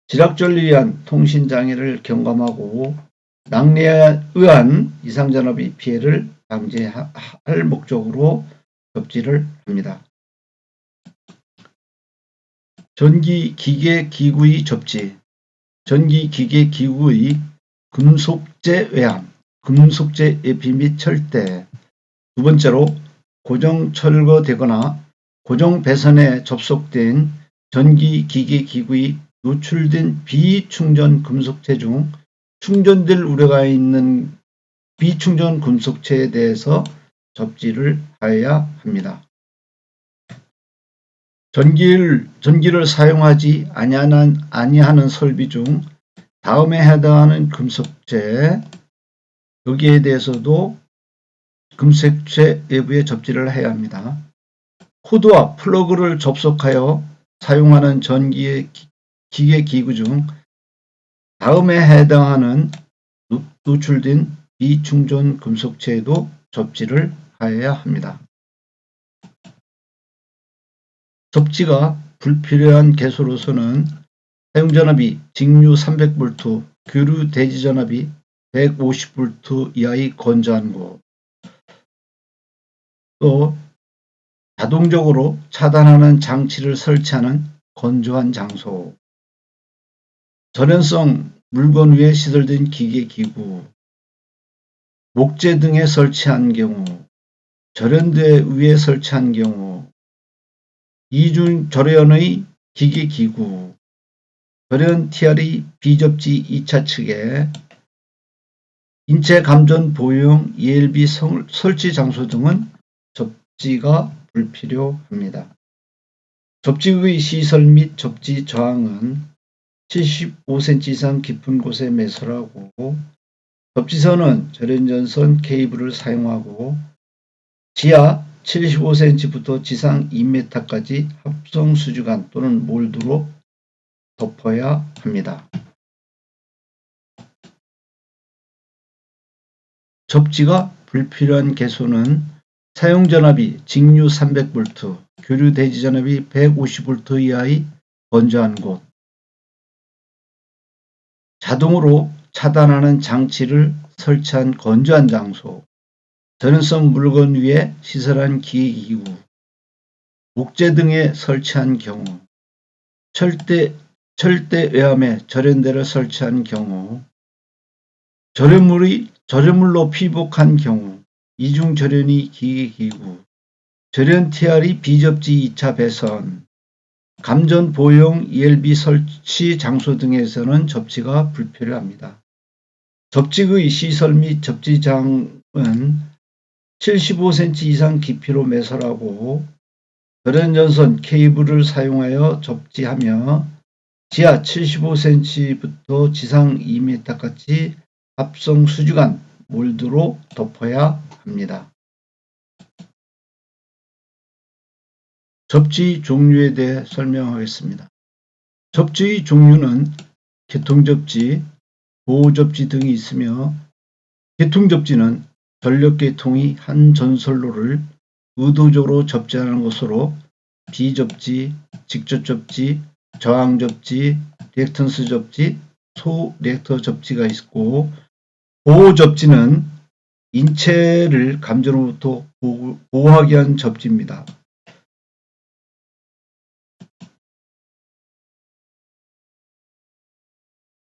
지락전류에 의한 통신장애를 경감하고 낙뢰에 의한 이상전압의 피해를 방지할 목적으로 접지를 합니다. 전기기계기구의 접지. 전기기계기구의 금속재 외함, 금속재 예피 및 철대. 두 번째로 고정 철거되거나 고정 배선에 접속된 전기기계기구의 노출된 비충전 금속체 중 충전될 우려가 있는 비충전 금속체에 대해서 접지를 하여야 합니다. 전기를 사용하지 아니하는 설비 중 다음에 해당하는 금속체, 여기에 대해서도 금속체 외부에 접지를 해야 합니다. 코드와 플러그를 접속하여 사용하는 기계기구 중 다음에 해당하는 노출된 비충전 금속체에도 접지를 하여야 합니다. 접지가 불필요한 개소로서는 사용전압이 직류 300V, 교류 대지전압이 150V 이하의 건조한 곳, 또 자동적으로 차단하는 장치를 설치하는 건조한 장소, 절연성 물건 위에 시설된 기계기구, 목재 등에 설치한 경우, 절연대 위에 설치한 경우, 이중 절연의 기계기구, 절연 TR의 비접지 2차 측에 인체 감전 보호용 ELB 설치 장소 등은 접지가 불필요합니다. 접지의 시설 및 접지 저항은 75cm 이상 깊은 곳에 매설하고 접지선은 절연전선 케이블을 사용하고 지하 75cm부터 지상 2m까지 합성 수주관 또는 몰드로 덮어야 합니다. 접지가 불필요한 개소는 사용전압이 직류 300V, 교류 대지전압이 150V 이하의 건조한 곳, 자동으로 차단하는 장치를 설치한 건조한 장소, 절연성 물건 위에 시설한 기계기구, 목재 등에 설치한 경우, 철대 외함에 절연대를 설치한 경우, 절연물로 피복한 경우, 이중 절연의 기계기구, 절연 TR의 비접지 2차 배선, 감전 보호용 ELB 설치 장소 등에서는 접지가 불필요합니다. 접지의 시설 및 접지장은 75cm 이상 깊이로 매설하고 절연전선 케이블을 사용하여 접지하며 지하 75cm부터 지상 2m까지 합성 수주관 몰드로 덮어야 합니다. 접지 종류에 대해 설명하겠습니다. 접지의 종류는 개통접지, 보호접지 등이 있으며 개통접지는 전력계통이 한 전선로를 의도적으로 접지하는 것으로 비접지, 직접접지, 저항접지, 리액턴스 접지, 소리액터 접지가 있고 보호접지는 인체를 감전으로부터 보호하기 위한 접지입니다.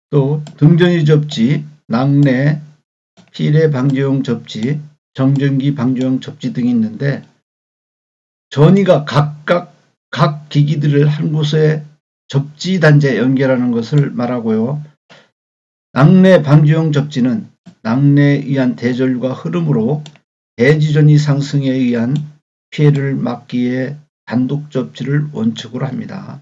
또 등전이 접지, 낙뢰, 피해 방지용 접지, 정전기 방지용 접지 등이 있는데 전이가 각각 각 기기들을 한 곳에 접지 단자에 연결하는 것을 말하고요. 낙뢰 방지용 접지는 낙뢰에 의한 대전류가 흐름으로 대지전이 상승에 의한 피해를 막기 위해 단독 접지를 원칙으로 합니다.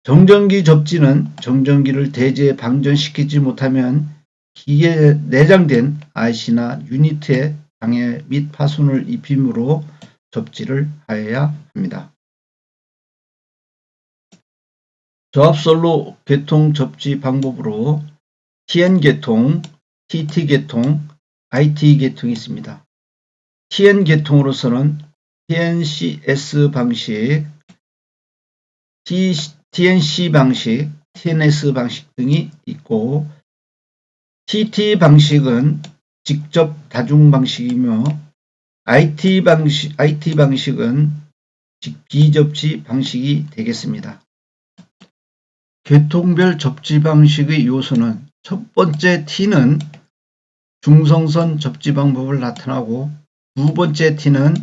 정전기 접지는 정전기를 대지에 방전시키지 못하면 기계에 내장된 IC나 유니트에 장애 및 파손을 입힘으로 접지를 하여야 합니다. 저압선로 계통 접지 방법으로 TN 계통, TT 계통, IT 계통이 있습니다. TN 계통으로서는 TNCS 방식, TNC 방식, TNS 방식 등이 있고, TT 방식은 직접 다중 방식이며 IT 방식은 비접지 방식이 되겠습니다. 계통별 접지 방식의 요소는 첫 번째 T는 중성선 접지 방법을 나타나고, 두 번째 T는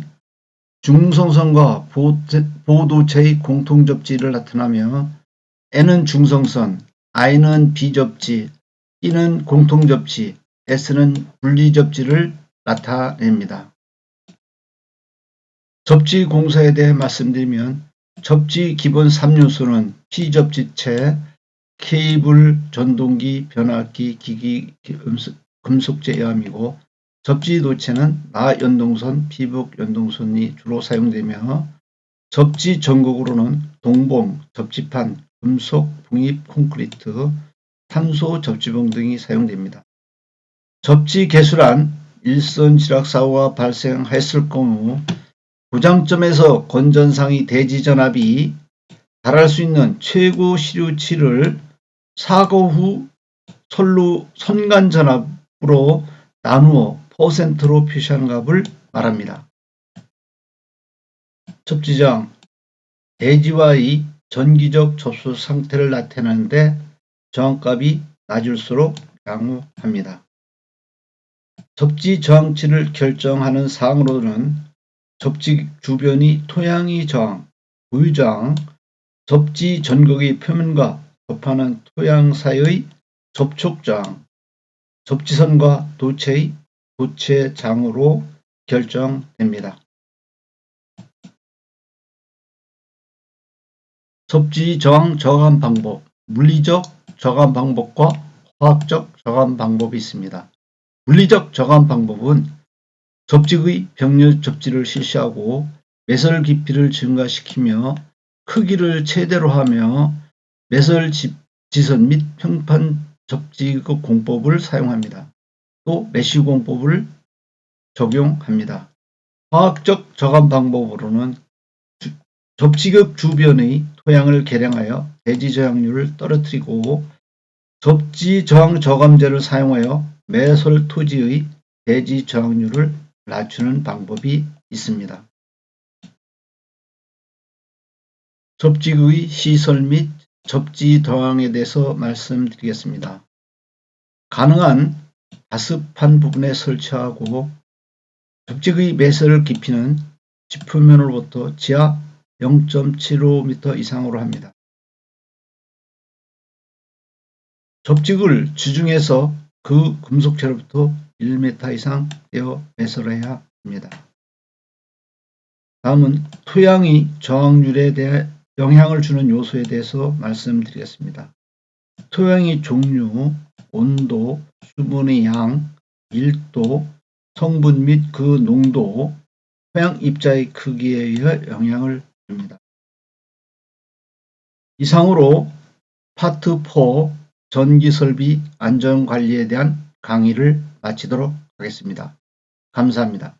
중성선과 보도체의 공통 접지를 나타나며, N은 중성선, I는 비접지, E는 공통 접지, S는 분리 접지를 나타냅니다. 접지 공사에 대해 말씀드리면, 접지 기본 3요소는 피접지체, 케이블, 전동기, 변압기, 기기, 금속 제어함이고, 접지 도체는 나연동선, 피복 연동선이 주로 사용되며, 접지 전극으로는 동봉, 접지판, 금속, 봉입, 콘크리트, 탄소 접지봉 등이 사용됩니다. 접지 개수란 일선 지락 사고가 발생했을 경우 고장점에서 건전상의 대지전압이 달할 수 있는 최고 시료치를 사고 후 선간전압으로 나누어 퍼센트로 표시하는 값을 말합니다. 접지장, 대지와의 전기적 접수 상태를 나타내는데 저항값이 낮을수록 양호합니다. 접지 저항치를 결정하는 사항으로는 접지 주변의 토양의 저항, 고유저항, 접지 전극의 표면과 접하는 토양 사이의 접촉저항, 접지선과 도체의 도체장으로 결정됩니다. 접지 저항 저감 방법, 물리적 저감 방법과 화학적 저감 방법이 있습니다. 물리적 저감 방법은 접지의 병렬 접지를 실시하고 매설 깊이를 증가시키며 크기를 최대로 하며 매설 지선 및 평판 접지 공법을 사용합니다. 또 메쉬 공법을 적용합니다. 화학적 저감 방법으로는 접지극 주변의 토양을 개량하여 대지 저항률을 떨어뜨리고 접지 저항 저감제를 사용하여 매설 토지의 대지 저항률을 낮추는 방법이 있습니다. 접지의 시설 및 접지 저항에 대해서 말씀드리겠습니다. 가능한 가습한 부분에 설치하고 접지의 매설 깊이는 지표면으로부터 지하 0.75m 이상으로 합니다. 접지를 지중해서 그 금속체로부터 1m 이상 떼어 매설해야 합니다. 다음은 토양의 저항률에 대해 영향을 주는 요소에 대해서 말씀드리겠습니다. 토양의 종류, 온도, 수분의 양, 밀도, 성분 및 그 농도, 토양 입자의 크기에 의해 영향을 줍니다. 이상으로 파트 4 전기설비 안전관리에 대한 강의를 마치도록 하겠습니다. 감사합니다.